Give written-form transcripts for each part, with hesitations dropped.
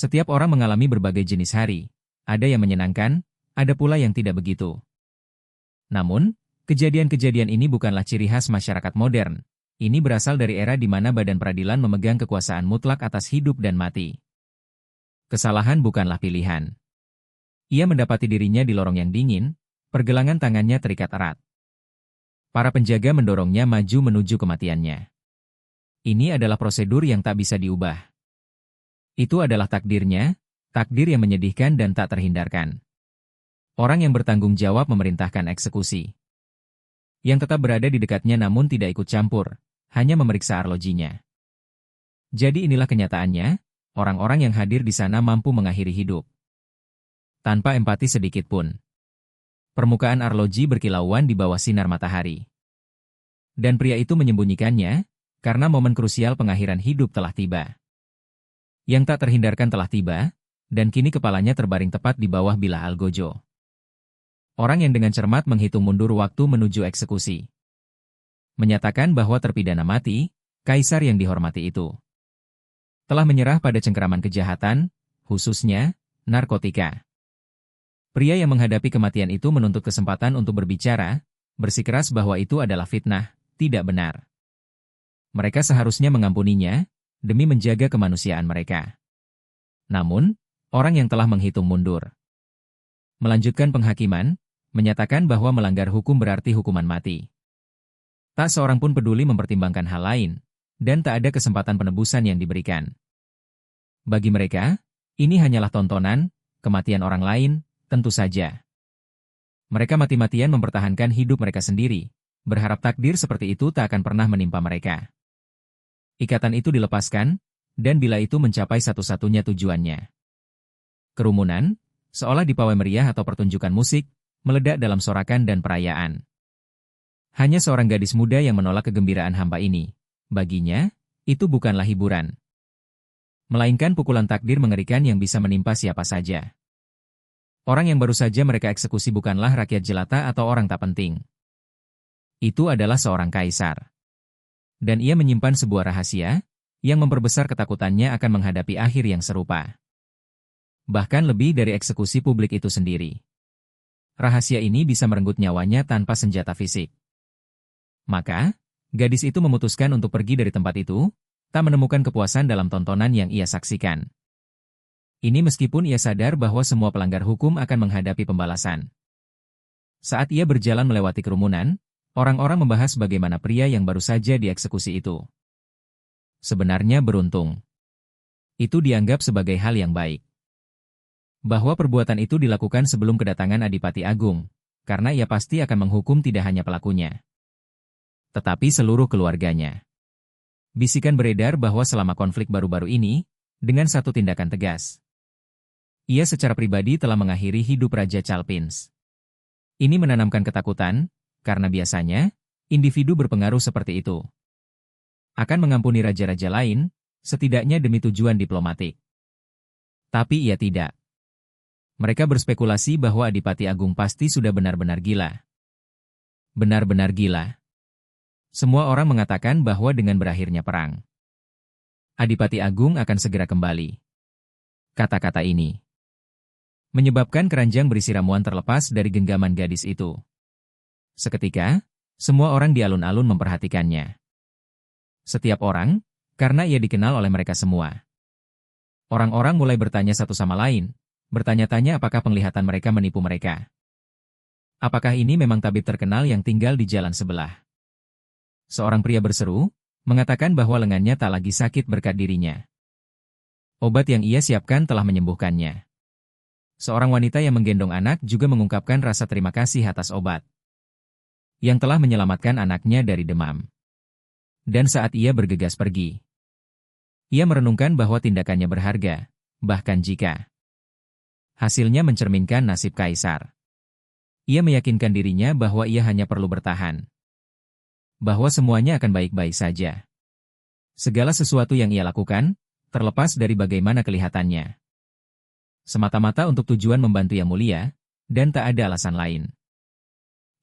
Setiap orang mengalami berbagai jenis hari. Ada yang menyenangkan, ada pula yang tidak begitu. Namun, kejadian-kejadian ini bukanlah ciri khas masyarakat modern. Ini berasal dari era di mana badan peradilan memegang kekuasaan mutlak atas hidup dan mati. Kesalahan bukanlah pilihan. Ia mendapati dirinya di lorong yang dingin, pergelangan tangannya terikat erat. Para penjaga mendorongnya maju menuju kematiannya. Ini adalah prosedur yang tak bisa diubah. Itu adalah takdirnya, takdir yang menyedihkan dan tak terhindarkan. Orang yang bertanggung jawab memerintahkan eksekusi. Yang tetap berada di dekatnya namun tidak ikut campur, hanya memeriksa arlojinya. Jadi inilah kenyataannya, orang-orang yang hadir di sana mampu mengakhiri hidup. Tanpa empati sedikit pun. Permukaan arloji berkilauan di bawah sinar matahari. Dan pria itu menyembunyikannya, karena momen krusial pengakhiran hidup telah tiba. Yang tak terhindarkan telah tiba, dan kini kepalanya terbaring tepat di bawah bilah algojo. Orang yang dengan cermat menghitung mundur waktu menuju eksekusi. Menyatakan bahwa terpidana mati, kaisar yang dihormati itu telah menyerah pada cengkeraman kejahatan, khususnya narkotika. Pria yang menghadapi kematian itu menuntut kesempatan untuk berbicara, bersikeras bahwa itu adalah fitnah, tidak benar. Mereka seharusnya mengampuninya, demi menjaga kemanusiaan mereka. Namun, orang yang telah menghitung mundur melanjutkan penghakiman, menyatakan bahwa melanggar hukum berarti hukuman mati. Tak seorang pun peduli mempertimbangkan hal lain, dan tak ada kesempatan penebusan yang diberikan. Bagi mereka, ini hanyalah tontonan, kematian orang lain, tentu saja. Mereka mati-matian mempertahankan hidup mereka sendiri, berharap takdir seperti itu tak akan pernah menimpa mereka. Ikatan itu dilepaskan, dan bila itu mencapai satu-satunya tujuannya. Kerumunan, seolah di pawai meriah atau pertunjukan musik, meledak dalam sorakan dan perayaan. Hanya seorang gadis muda yang menolak kegembiraan hamba ini. Baginya, itu bukanlah hiburan. Melainkan pukulan takdir mengerikan yang bisa menimpa siapa saja. Orang yang baru saja mereka eksekusi bukanlah rakyat jelata atau orang tak penting. Itu adalah seorang kaisar. Dan ia menyimpan sebuah rahasia, yang memperbesar ketakutannya akan menghadapi akhir yang serupa. Bahkan lebih dari eksekusi publik itu sendiri. Rahasia ini bisa merenggut nyawanya tanpa senjata fisik. Maka, gadis itu memutuskan untuk pergi dari tempat itu, tak menemukan kepuasan dalam tontonan yang ia saksikan. Ini meskipun ia sadar bahwa semua pelanggar hukum akan menghadapi pembalasan. Saat ia berjalan melewati kerumunan, orang-orang membahas bagaimana pria yang baru saja dieksekusi itu sebenarnya beruntung. Itu dianggap sebagai hal yang baik. Bahwa perbuatan itu dilakukan sebelum kedatangan Adipati Agung, karena ia pasti akan menghukum tidak hanya pelakunya, tetapi seluruh keluarganya. Bisikan beredar bahwa selama konflik baru-baru ini, dengan satu tindakan tegas, ia secara pribadi telah mengakhiri hidup Raja Chalpins. Ini menanamkan ketakutan, karena biasanya, individu berpengaruh seperti itu akan mengampuni raja-raja lain, setidaknya demi tujuan diplomatik. Tapi ia tidak. Mereka berspekulasi bahwa Adipati Agung pasti sudah benar-benar gila. Benar-benar gila. Semua orang mengatakan bahwa dengan berakhirnya perang, Adipati Agung akan segera kembali. Kata-kata ini menyebabkan keranjang berisi ramuan terlepas dari genggaman gadis itu. Seketika, semua orang di alun-alun memperhatikannya. Setiap orang, karena ia dikenal oleh mereka semua. Orang-orang mulai bertanya satu sama lain, bertanya-tanya apakah penglihatan mereka menipu mereka. Apakah ini memang tabib terkenal yang tinggal di jalan sebelah? Seorang pria berseru, mengatakan bahwa lengannya tak lagi sakit berkat dirinya. Obat yang ia siapkan telah menyembuhkannya. Seorang wanita yang menggendong anak juga mengungkapkan rasa terima kasih atas obat yang telah menyelamatkan anaknya dari demam. Dan saat ia bergegas pergi, ia merenungkan bahwa tindakannya berharga, bahkan jika hasilnya mencerminkan nasib kaisar. Ia meyakinkan dirinya bahwa ia hanya perlu bertahan, bahwa semuanya akan baik-baik saja. Segala sesuatu yang ia lakukan, terlepas dari bagaimana kelihatannya, semata-mata untuk tujuan membantu Yang Mulia, dan tak ada alasan lain.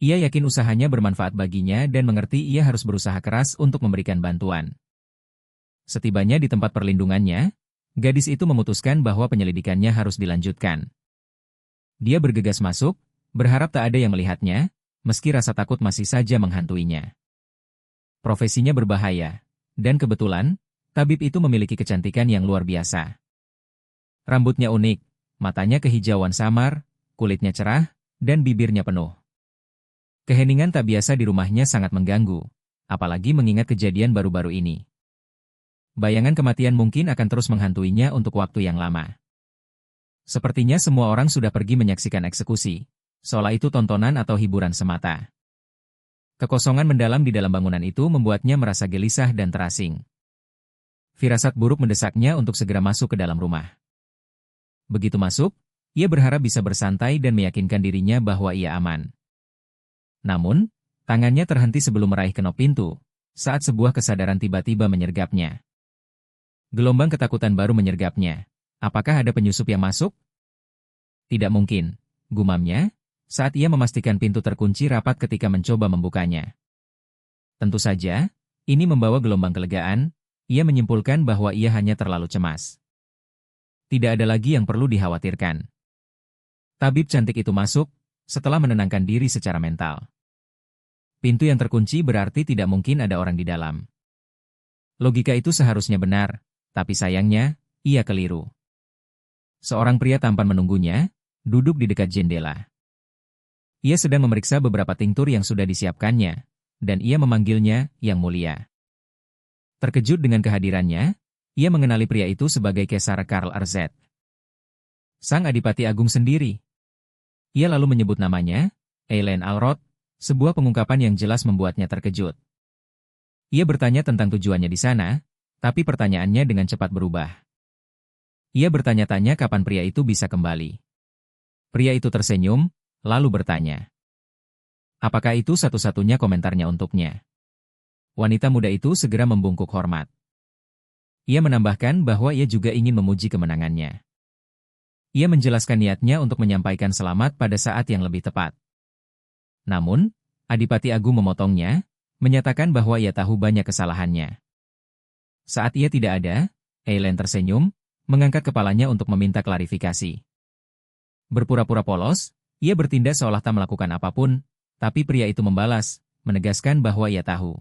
Ia yakin usahanya bermanfaat baginya dan mengerti ia harus berusaha keras untuk memberikan bantuan. Setibanya di tempat perlindungannya, Gadis itu memutuskan bahwa penyelidikannya harus dilanjutkan. Dia bergegas masuk, berharap tak ada yang melihatnya, meski rasa takut masih saja menghantuinya. Profesinya berbahaya, dan kebetulan, tabib itu memiliki kecantikan yang luar biasa. Rambutnya unik, matanya kehijauan samar, kulitnya cerah, dan bibirnya penuh. Keheningan tak biasa di rumahnya sangat mengganggu, apalagi mengingat kejadian baru-baru ini. Bayangan kematian mungkin akan terus menghantuinya untuk waktu yang lama. Sepertinya semua orang sudah pergi menyaksikan eksekusi, seolah itu tontonan atau hiburan semata. Kekosongan mendalam di dalam bangunan itu membuatnya merasa gelisah dan terasing. Firasat buruk mendesaknya untuk segera masuk ke dalam rumah. Begitu masuk, ia berharap bisa bersantai dan meyakinkan dirinya bahwa ia aman. Namun, tangannya terhenti sebelum meraih kenop pintu, saat sebuah kesadaran tiba-tiba menyergapnya. Gelombang ketakutan baru menyergapnya. Apakah ada penyusup yang masuk? Tidak mungkin, gumamnya, saat ia memastikan pintu terkunci rapat ketika mencoba membukanya. Tentu saja, ini membawa gelombang kelegaan, ia menyimpulkan bahwa ia hanya terlalu cemas. Tidak ada lagi yang perlu dikhawatirkan. Tabib cantik itu masuk, setelah menenangkan diri secara mental. Pintu yang terkunci berarti tidak mungkin ada orang di dalam. Logika itu seharusnya benar, tapi sayangnya, ia keliru. Seorang pria tampan menunggunya, duduk di dekat jendela. Ia sedang memeriksa beberapa tinktur yang sudah disiapkannya, dan ia memanggilnya Yang Mulia. Terkejut dengan kehadirannya, ia mengenali pria itu sebagai Kaisar Karl RZ. Sang Adipati Agung sendiri. Ia lalu menyebut namanya, Eileen Alroth, sebuah pengungkapan yang jelas membuatnya terkejut. Ia bertanya tentang tujuannya di sana, tapi pertanyaannya dengan cepat berubah. Ia bertanya-tanya kapan pria itu bisa kembali. Pria itu tersenyum, lalu bertanya. Apakah itu satu-satunya komentarnya untuknya? Wanita muda itu segera membungkuk hormat. Ia menambahkan bahwa ia juga ingin memuji kemenangannya. Ia menjelaskan niatnya untuk menyampaikan selamat pada saat yang lebih tepat. Namun, Adipati Agung memotongnya, menyatakan bahwa ia tahu banyak kesalahannya. Saat ia tidak ada, Eileen tersenyum, mengangkat kepalanya untuk meminta klarifikasi. Berpura-pura polos, ia bertindak seolah tak melakukan apapun, tapi pria itu membalas, menegaskan bahwa ia tahu.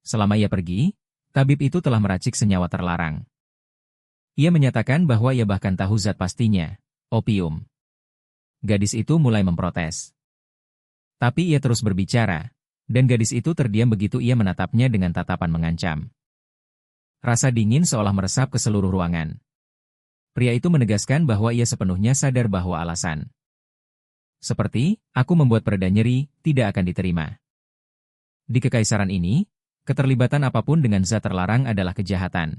Selama ia pergi, tabib itu telah meracik senyawa terlarang. Ia menyatakan bahwa ia bahkan tahu zat pastinya, opium. Gadis itu mulai memprotes. Tapi ia terus berbicara, dan gadis itu terdiam begitu ia menatapnya dengan tatapan mengancam. Rasa dingin seolah meresap ke seluruh ruangan. Pria itu menegaskan bahwa ia sepenuhnya sadar bahwa alasan seperti, aku membuat pereda nyeri, tidak akan diterima. Di kekaisaran ini, keterlibatan apapun dengan zat terlarang adalah kejahatan.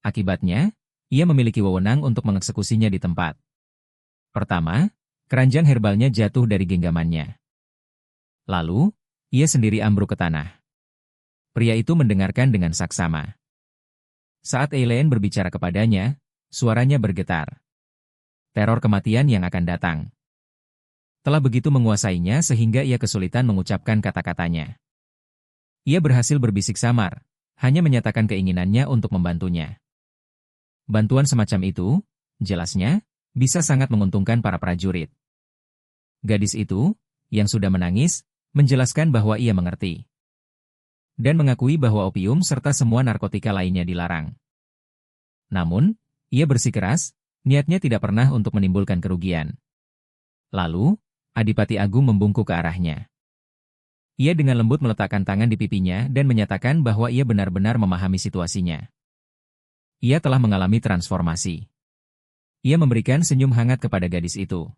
Akibatnya, ia memiliki wewenang untuk mengeksekusinya di tempat. Pertama, keranjang herbalnya jatuh dari genggamannya. Lalu, ia sendiri ambruk ke tanah. Pria itu mendengarkan dengan saksama. Saat Eileen berbicara kepadanya, suaranya bergetar. Teror kematian yang akan datang telah begitu menguasainya sehingga ia kesulitan mengucapkan kata-katanya. Ia berhasil berbisik samar, hanya menyatakan keinginannya untuk membantunya. Bantuan semacam itu, jelasnya, bisa sangat menguntungkan para prajurit. Gadis itu, yang sudah menangis, menjelaskan bahwa ia mengerti. Dan mengakui bahwa opium serta semua narkotika lainnya dilarang. Namun, ia bersikeras, niatnya tidak pernah untuk menimbulkan kerugian. Lalu, Adipati Agung membungkuk ke arahnya. Ia dengan lembut meletakkan tangan di pipinya dan menyatakan bahwa ia benar-benar memahami situasinya. Ia telah mengalami transformasi. Ia memberikan senyum hangat kepada gadis itu.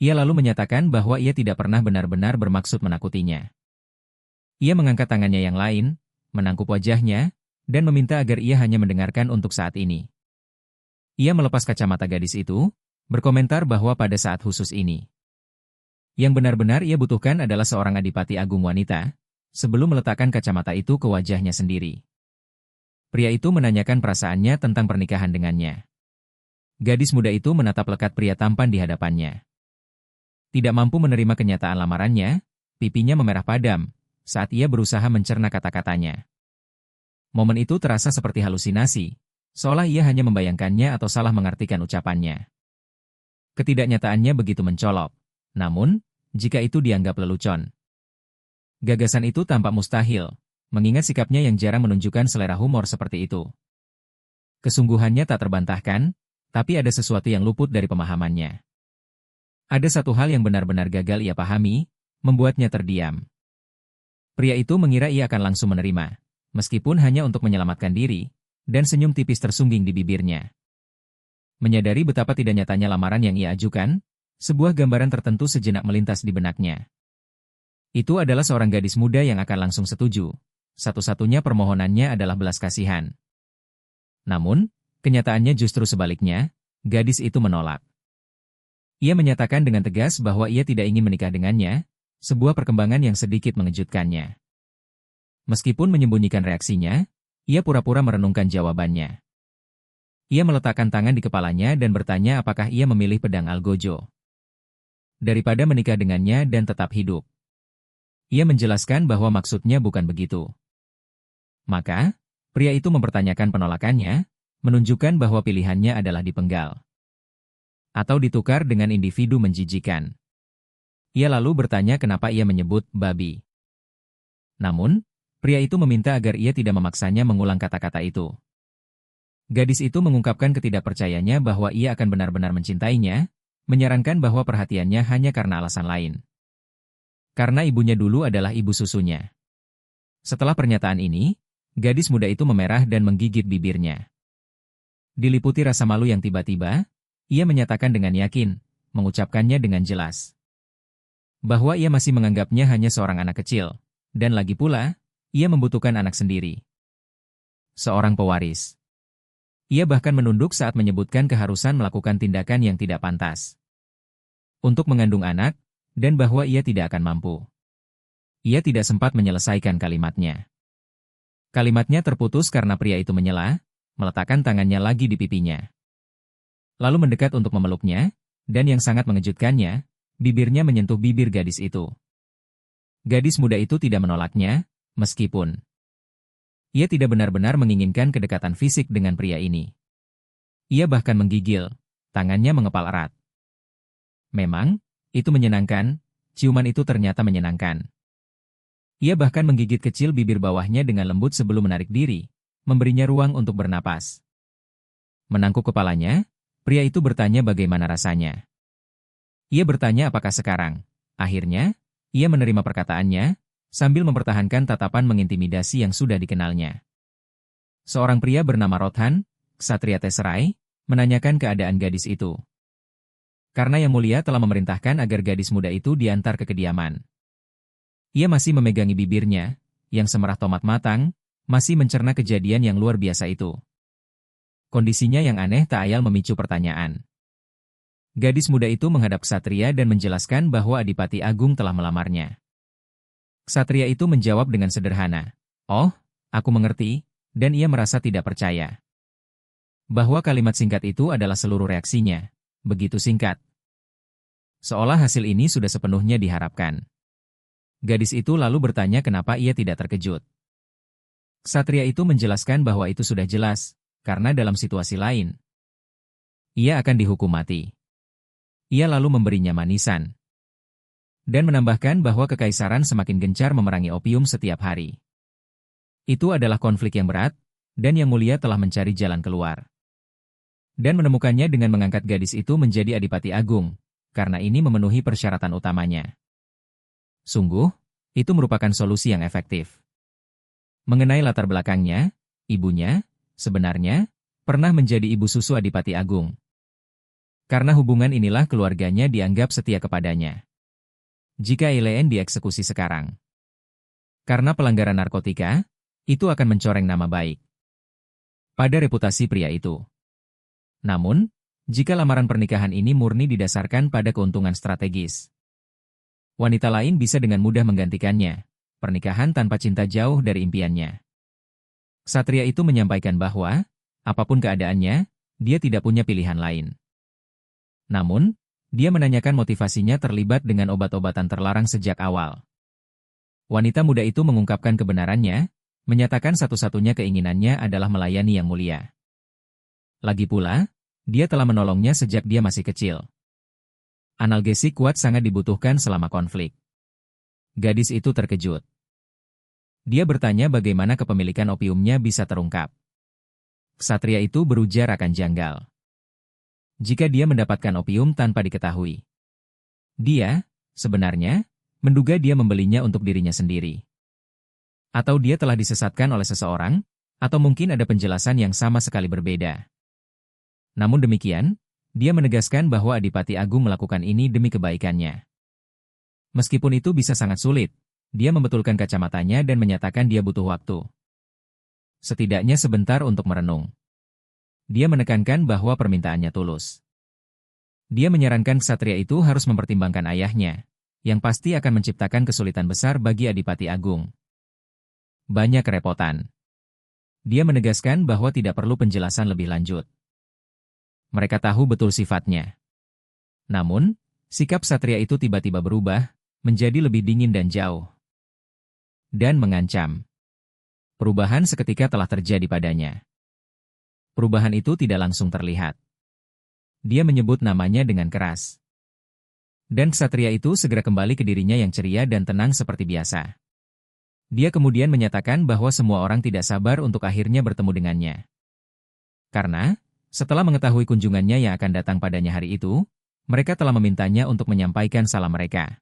Ia lalu menyatakan bahwa ia tidak pernah benar-benar bermaksud menakutinya. Ia mengangkat tangannya yang lain, menangkup wajahnya, dan meminta agar ia hanya mendengarkan untuk saat ini. Ia melepas kacamata gadis itu, berkomentar bahwa pada saat khusus ini, yang benar-benar ia butuhkan adalah seorang Adipati Agung wanita, sebelum meletakkan kacamata itu ke wajahnya sendiri. Pria itu menanyakan perasaannya tentang pernikahan dengannya. Gadis muda itu menatap lekat pria tampan di hadapannya. Tidak mampu menerima kenyataan lamarannya, pipinya memerah padam, saat ia berusaha mencerna kata-katanya. Momen itu terasa seperti halusinasi, seolah ia hanya membayangkannya atau salah mengartikan ucapannya. Ketidaknyataannya begitu mencolok. Namun, jika itu dianggap lelucon, gagasan itu tampak mustahil, mengingat sikapnya yang jarang menunjukkan selera humor seperti itu. Kesungguhannya tak terbantahkan, tapi ada sesuatu yang luput dari pemahamannya. Ada satu hal yang benar-benar gagal ia pahami, membuatnya terdiam. Pria itu mengira ia akan langsung menerima, meskipun hanya untuk menyelamatkan diri, dan senyum tipis tersungging di bibirnya. Menyadari betapa tidak nyatanya lamaran yang ia ajukan, sebuah gambaran tertentu sejenak melintas di benaknya. Itu adalah seorang gadis muda yang akan langsung setuju. Satu-satunya permohonannya adalah belas kasihan. Namun, kenyataannya justru sebaliknya, gadis itu menolak. Ia menyatakan dengan tegas bahwa ia tidak ingin menikah dengannya, sebuah perkembangan yang sedikit mengejutkannya. Meskipun menyembunyikan reaksinya, ia pura-pura merenungkan jawabannya. Ia meletakkan tangan di kepalanya dan bertanya apakah ia memilih pedang Algojo daripada menikah dengannya dan tetap hidup. Ia menjelaskan bahwa maksudnya bukan begitu. Maka, pria itu mempertanyakan penolakannya, menunjukkan bahwa pilihannya adalah dipenggal atau ditukar dengan individu menjijikan. Ia lalu bertanya kenapa ia menyebut babi. Namun, pria itu meminta agar ia tidak memaksanya mengulang kata-kata itu. Gadis itu mengungkapkan ketidakpercayaannya bahwa ia akan benar-benar mencintainya, menyarankan bahwa perhatiannya hanya karena alasan lain. Karena ibunya dulu adalah ibu susunya. Setelah pernyataan ini, gadis muda itu memerah dan menggigit bibirnya. Diliputi rasa malu yang tiba-tiba, ia menyatakan dengan yakin, mengucapkannya dengan jelas, bahwa ia masih menganggapnya hanya seorang anak kecil, dan lagi pula, ia membutuhkan anak sendiri. Seorang pewaris. Ia bahkan menunduk saat menyebutkan keharusan melakukan tindakan yang tidak pantas untuk mengandung anak, dan bahwa ia tidak akan mampu. Ia tidak sempat menyelesaikan kalimatnya. Kalimatnya terputus karena pria itu menyela, meletakkan tangannya lagi di pipinya. Lalu mendekat untuk memeluknya, dan yang sangat mengejutkannya, bibirnya menyentuh bibir gadis itu. Gadis muda itu tidak menolaknya, meskipun ia tidak benar-benar menginginkan kedekatan fisik dengan pria ini. Ia bahkan menggigil, tangannya mengepal erat. Memang, itu menyenangkan, ciuman itu ternyata menyenangkan. Ia bahkan menggigit kecil bibir bawahnya dengan lembut sebelum menarik diri, memberinya ruang untuk bernapas. Menangkuk kepalanya, pria itu bertanya bagaimana rasanya. Ia bertanya apakah sekarang. Akhirnya, ia menerima perkataannya, sambil mempertahankan tatapan mengintimidasi yang sudah dikenalnya. Seorang pria bernama Rothan, ksatria Teserai, menanyakan keadaan gadis itu. Karena Yang Mulia telah memerintahkan agar gadis muda itu diantar ke kediaman. Ia masih memegangi bibirnya, yang semerah tomat matang, masih mencerna kejadian yang luar biasa itu. Kondisinya yang aneh tak ayal memicu pertanyaan. Gadis muda itu menghadap ksatria dan menjelaskan bahwa Adipati Agung telah melamarnya. Ksatria itu menjawab dengan sederhana, "Oh, aku mengerti," dan ia merasa tidak percaya. Bahwa kalimat singkat itu adalah seluruh reaksinya, begitu singkat. Seolah hasil ini sudah sepenuhnya diharapkan. Gadis itu lalu bertanya kenapa ia tidak terkejut. Ksatria itu menjelaskan bahwa itu sudah jelas, karena dalam situasi lain, ia akan dihukum mati. Ia lalu memberinya manisan. Dan menambahkan bahwa kekaisaran semakin gencar memerangi opium setiap hari. Itu adalah konflik yang berat, dan Yang Mulia telah mencari jalan keluar. Dan menemukannya dengan mengangkat gadis itu menjadi Adipati Agung, karena ini memenuhi persyaratan utamanya. Sungguh, itu merupakan solusi yang efektif. Mengenai latar belakangnya, ibunya, sebenarnya, pernah menjadi ibu susu Adipati Agung. Karena hubungan inilah keluarganya dianggap setia kepadanya. Jika Eileen dieksekusi sekarang, karena pelanggaran narkotika, itu akan mencoreng nama baik pada reputasi pria itu. Namun, jika lamaran pernikahan ini murni didasarkan pada keuntungan strategis, wanita lain bisa dengan mudah menggantikannya. Pernikahan tanpa cinta jauh dari impiannya. Ksatria itu menyampaikan bahwa, apapun keadaannya, dia tidak punya pilihan lain. Namun, dia menanyakan motivasinya terlibat dengan obat-obatan terlarang sejak awal. Wanita muda itu mengungkapkan kebenarannya, menyatakan satu-satunya keinginannya adalah melayani Yang Mulia. Lagi pula, dia telah menolongnya sejak dia masih kecil. Analgesik kuat sangat dibutuhkan selama konflik. Gadis itu terkejut. Dia bertanya bagaimana kepemilikan opiumnya bisa terungkap. Ksatria itu berujar akan janggal. Jika dia mendapatkan opium tanpa diketahui. Dia, sebenarnya, menduga dia membelinya untuk dirinya sendiri. Atau dia telah disesatkan oleh seseorang, atau mungkin ada penjelasan yang sama sekali berbeda. Namun demikian, dia menegaskan bahwa Adipati Agung melakukan ini demi kebaikannya. Meskipun itu bisa sangat sulit, dia membetulkan kacamatanya dan menyatakan dia butuh waktu. Setidaknya sebentar untuk merenung. Dia menekankan bahwa permintaannya tulus. Dia menyarankan ksatria itu harus mempertimbangkan ayahnya, yang pasti akan menciptakan kesulitan besar bagi Adipati Agung. Banyak kerepotan. Dia menegaskan bahwa tidak perlu penjelasan lebih lanjut. Mereka tahu betul sifatnya. Namun, sikap ksatria itu tiba-tiba berubah, menjadi lebih dingin dan jauh. Dan mengancam. Perubahan seketika telah terjadi padanya. Perubahan itu tidak langsung terlihat. Dia menyebut namanya dengan keras. Dan ksatria itu segera kembali ke dirinya yang ceria dan tenang seperti biasa. Dia kemudian menyatakan bahwa semua orang tidak sabar untuk akhirnya bertemu dengannya. Karena, setelah mengetahui kunjungannya yang akan datang padanya hari itu, mereka telah memintanya untuk menyampaikan salam mereka.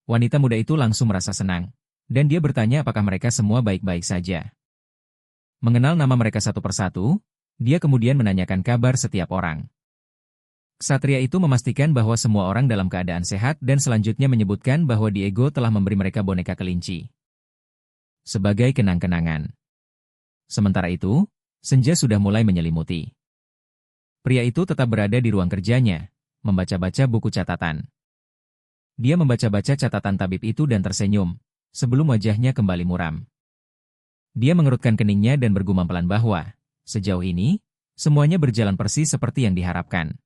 Wanita muda itu langsung merasa senang, dan dia bertanya apakah mereka semua baik-baik saja. Mengenal nama mereka satu persatu, dia kemudian menanyakan kabar setiap orang. Ksatria itu memastikan bahwa semua orang dalam keadaan sehat dan selanjutnya menyebutkan bahwa Diego telah memberi mereka boneka kelinci. Sebagai kenang-kenangan. Sementara itu, senja sudah mulai menyelimuti. Pria itu tetap berada di ruang kerjanya, membaca-baca buku catatan. Dia membaca-baca catatan tabib itu dan tersenyum, sebelum wajahnya kembali muram. Dia mengerutkan keningnya dan bergumam pelan bahwa, sejauh ini, semuanya berjalan persis seperti yang diharapkan.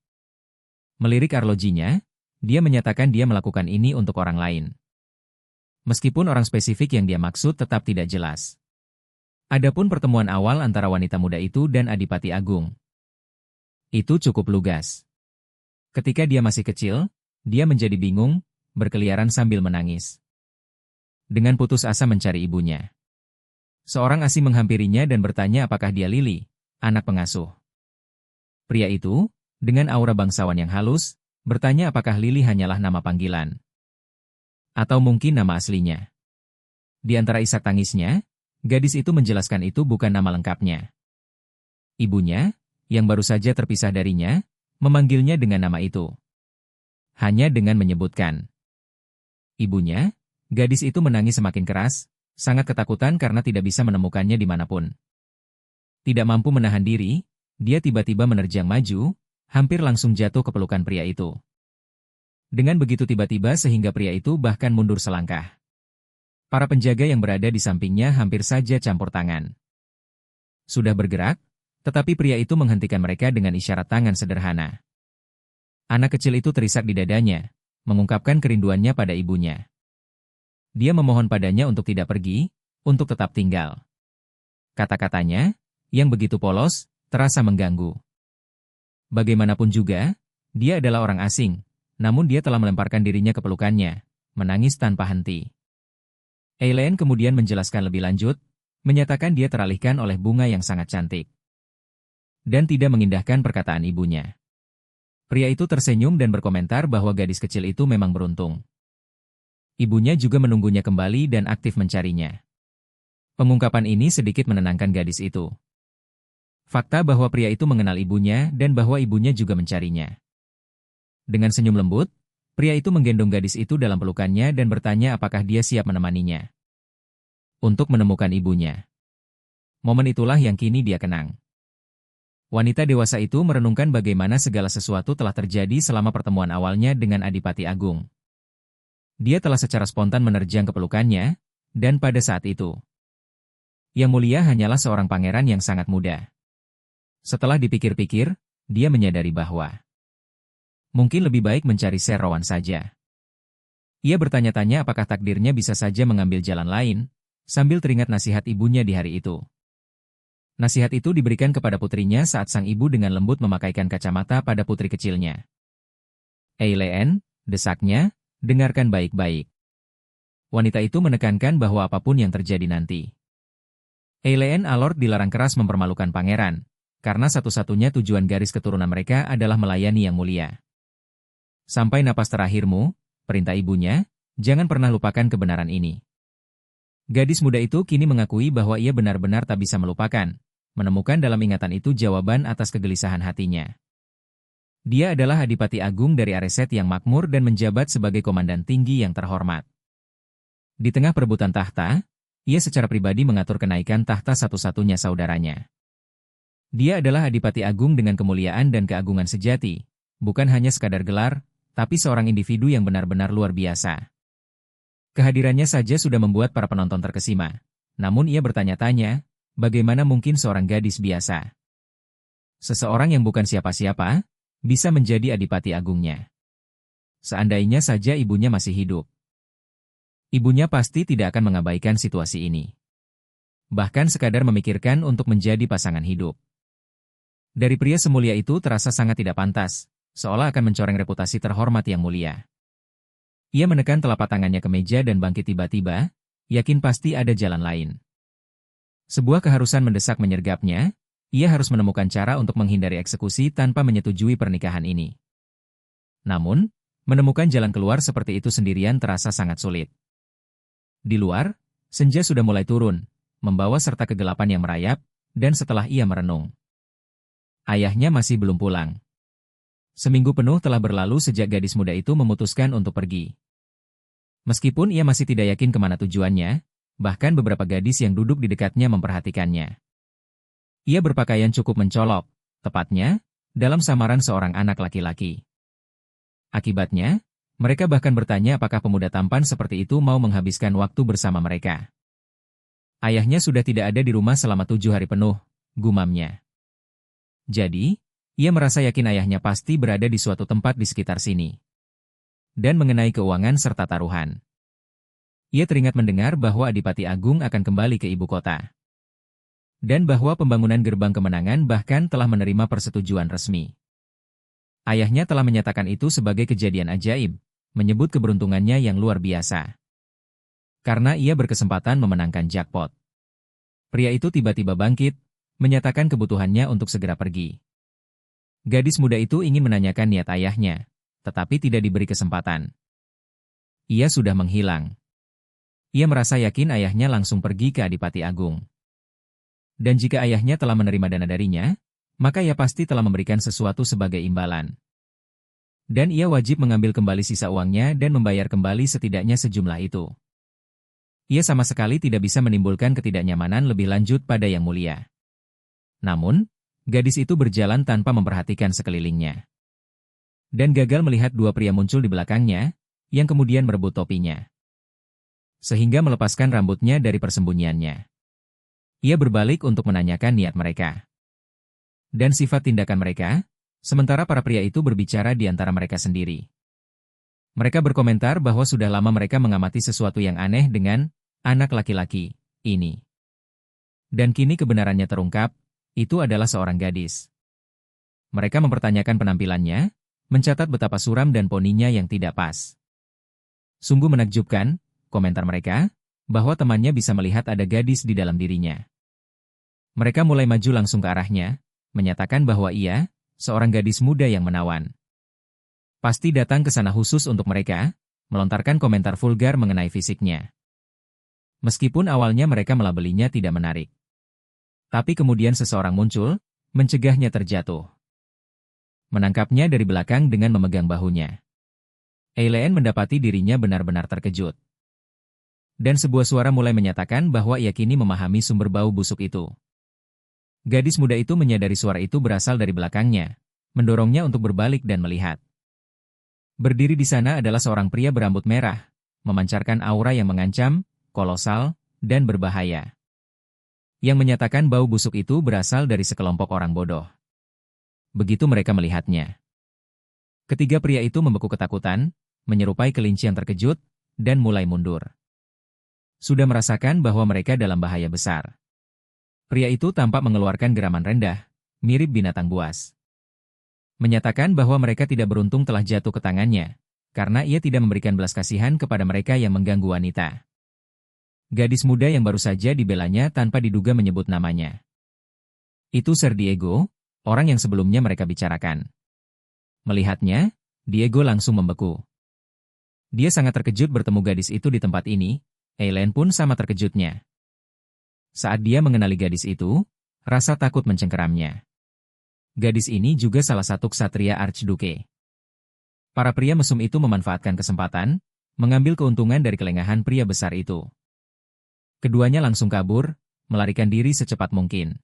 Melirik arlojinya, dia menyatakan dia melakukan ini untuk orang lain. Meskipun orang spesifik yang dia maksud tetap tidak jelas. Adapun pertemuan awal antara wanita muda itu dan Adipati Agung. Itu cukup lugas. Ketika dia masih kecil, dia menjadi bingung, berkeliaran sambil menangis. Dengan putus asa mencari ibunya. Seorang asing menghampirinya dan bertanya apakah dia Lily, anak pengasuh. Pria itu, dengan aura bangsawan yang halus, bertanya apakah Lily hanyalah nama panggilan. Atau mungkin nama aslinya. Di antara isak tangisnya, gadis itu menjelaskan itu bukan nama lengkapnya. Ibunya, yang baru saja terpisah darinya, memanggilnya dengan nama itu. Hanya dengan menyebutkan ibunya, gadis itu menangis semakin keras, sangat ketakutan karena tidak bisa menemukannya dimanapun. Tidak mampu menahan diri, dia tiba-tiba menerjang maju, hampir langsung jatuh ke pelukan pria itu. Dengan begitu tiba-tiba sehingga pria itu bahkan mundur selangkah. Para penjaga yang berada di sampingnya hampir saja campur tangan. Sudah bergerak, tetapi pria itu menghentikan mereka dengan isyarat tangan sederhana. Anak kecil itu terisak di dadanya, mengungkapkan kerinduannya pada ibunya. Dia memohon padanya untuk tidak pergi, untuk tetap tinggal. Kata-katanya, yang begitu polos, terasa mengganggu. Bagaimanapun juga, dia adalah orang asing, namun dia telah melemparkan dirinya ke pelukannya, menangis tanpa henti. Eileen kemudian menjelaskan lebih lanjut, menyatakan dia teralihkan oleh bunga yang sangat cantik. Dan tidak mengindahkan perkataan ibunya. Pria itu tersenyum dan berkomentar bahwa gadis kecil itu memang beruntung. Ibunya juga menunggunya kembali dan aktif mencarinya. Pengungkapan ini sedikit menenangkan gadis itu. Fakta bahwa pria itu mengenal ibunya dan bahwa ibunya juga mencarinya. Dengan senyum lembut, pria itu menggendong gadis itu dalam pelukannya dan bertanya apakah dia siap menemaninya. Untuk menemukan ibunya. Momen itulah yang kini dia kenang. Wanita dewasa itu merenungkan bagaimana segala sesuatu telah terjadi selama pertemuan awalnya dengan Adipati Agung. Dia telah secara spontan menerjang ke pelukannya, dan pada saat itu, Yang Mulia hanyalah seorang pangeran yang sangat muda. Setelah dipikir-pikir, dia menyadari bahwa mungkin lebih baik mencari Ser Rowan saja. Ia bertanya-tanya apakah takdirnya bisa saja mengambil jalan lain, sambil teringat nasihat ibunya di hari itu. Nasihat itu diberikan kepada putrinya saat sang ibu dengan lembut memakaikan kacamata pada putri kecilnya. "Eileen," desaknya, "dengarkan baik-baik." Wanita itu menekankan bahwa apapun yang terjadi nanti, Eileen Allord dilarang keras mempermalukan pangeran, karena satu-satunya tujuan garis keturunan mereka adalah melayani Yang Mulia. "Sampai napas terakhirmu," perintah ibunya, "jangan pernah lupakan kebenaran ini." Gadis muda itu kini mengakui bahwa ia benar-benar tak bisa melupakan, menemukan dalam ingatan itu jawaban atas kegelisahan hatinya. Dia adalah Adipati Agung dari Areset yang makmur dan menjabat sebagai komandan tinggi yang terhormat. Di tengah perebutan tahta, ia secara pribadi mengatur kenaikan tahta satu-satunya saudaranya. Dia adalah Adipati Agung dengan kemuliaan dan keagungan sejati, bukan hanya sekadar gelar, tapi seorang individu yang benar-benar luar biasa. Kehadirannya saja sudah membuat para penonton terkesima. Namun ia bertanya-tanya, bagaimana mungkin seorang gadis biasa, seseorang yang bukan siapa-siapa, bisa menjadi Adipati Agungnya? Seandainya saja ibunya masih hidup, ibunya pasti tidak akan mengabaikan situasi ini. Bahkan sekadar memikirkan untuk menjadi pasangan hidup. Dari pria semulia itu terasa sangat tidak pantas, seolah akan mencoreng reputasi terhormat Yang Mulia. Ia menekan telapak tangannya ke meja dan bangkit tiba-tiba, yakin pasti ada jalan lain. Sebuah keharusan mendesak menyergapnya, ia harus menemukan cara untuk menghindari eksekusi tanpa menyetujui pernikahan ini. Namun, menemukan jalan keluar seperti itu sendirian terasa sangat sulit. Di luar, senja sudah mulai turun, membawa serta kegelapan yang merayap, dan setelah ia merenung, ayahnya masih belum pulang. Seminggu penuh telah berlalu sejak gadis muda itu memutuskan untuk pergi. Meskipun ia masih tidak yakin kemana tujuannya, bahkan beberapa gadis yang duduk di dekatnya memperhatikannya. Ia berpakaian cukup mencolok, tepatnya, dalam samaran seorang anak laki-laki. Akibatnya, mereka bahkan bertanya apakah pemuda tampan seperti itu mau menghabiskan waktu bersama mereka. Ayahnya sudah tidak ada di rumah selama 7 hari penuh, gumamnya. Jadi, ia merasa yakin ayahnya pasti berada di suatu tempat di sekitar sini. Dan mengenai keuangan serta taruhan, ia teringat mendengar bahwa Adipati Agung akan kembali ke ibu kota. Dan bahwa pembangunan gerbang kemenangan bahkan telah menerima persetujuan resmi. Ayahnya telah menyatakan itu sebagai kejadian ajaib, menyebut keberuntungannya yang luar biasa. Karena ia berkesempatan memenangkan jackpot. Pria itu tiba-tiba bangkit, menyatakan kebutuhannya untuk segera pergi. Gadis muda itu ingin menanyakan niat ayahnya, tetapi tidak diberi kesempatan. Ia sudah menghilang. Ia merasa yakin ayahnya langsung pergi ke Adipati Agung. Dan jika ayahnya telah menerima dana darinya, maka ia pasti telah memberikan sesuatu sebagai imbalan. Dan ia wajib mengambil kembali sisa uangnya dan membayar kembali setidaknya sejumlah itu. Ia sama sekali tidak bisa menimbulkan ketidaknyamanan lebih lanjut pada Yang Mulia. Namun, gadis itu berjalan tanpa memperhatikan sekelilingnya. Dan gagal melihat dua pria muncul di belakangnya, yang kemudian merebut topinya. Sehingga melepaskan rambutnya dari persembunyiannya. Ia berbalik untuk menanyakan niat mereka. Dan sifat tindakan mereka, sementara para pria itu berbicara di antara mereka sendiri. Mereka berkomentar bahwa sudah lama mereka mengamati sesuatu yang aneh dengan anak laki-laki ini. Dan kini kebenarannya terungkap, itu adalah seorang gadis. Mereka mempertanyakan penampilannya, mencatat betapa suram dan poninya yang tidak pas. Sungguh menakjubkan, komentar mereka, bahwa temannya bisa melihat ada gadis di dalam dirinya. Mereka mulai maju langsung ke arahnya, menyatakan bahwa ia, seorang gadis muda yang menawan. Pasti datang ke sana khusus untuk mereka, melontarkan komentar vulgar mengenai fisiknya. Meskipun awalnya mereka melabelinya tidak menarik. Tapi kemudian seseorang muncul, mencegahnya terjatuh. Menangkapnya dari belakang dengan memegang bahunya. Eileen mendapati dirinya benar-benar terkejut. Dan sebuah suara mulai menyatakan bahwa ia kini memahami sumber bau busuk itu. Gadis muda itu menyadari suara itu berasal dari belakangnya, mendorongnya untuk berbalik dan melihat. Berdiri di sana adalah seorang pria berambut merah, memancarkan aura yang mengancam, kolosal, dan berbahaya. Yang menyatakan bau busuk itu berasal dari sekelompok orang bodoh. Begitu mereka melihatnya. Ketiga pria itu membeku ketakutan, menyerupai kelinci yang terkejut, dan mulai mundur. Sudah merasakan bahwa mereka dalam bahaya besar. Pria itu tampak mengeluarkan geraman rendah, mirip binatang buas. Menyatakan bahwa mereka tidak beruntung telah jatuh ke tangannya, karena ia tidak memberikan belas kasihan kepada mereka yang mengganggu wanita. Gadis muda yang baru saja dibelanya tanpa diduga menyebut namanya. Itu Sir Diego, orang yang sebelumnya mereka bicarakan. Melihatnya, Diego langsung membeku. Dia sangat terkejut bertemu gadis itu di tempat ini, Eileen pun sama terkejutnya. Saat dia mengenali gadis itu, rasa takut mencengkeramnya. Gadis ini juga salah satu ksatria Archduke. Para pria mesum itu memanfaatkan kesempatan, mengambil keuntungan dari kelengahan pria besar itu. Keduanya langsung kabur, melarikan diri secepat mungkin.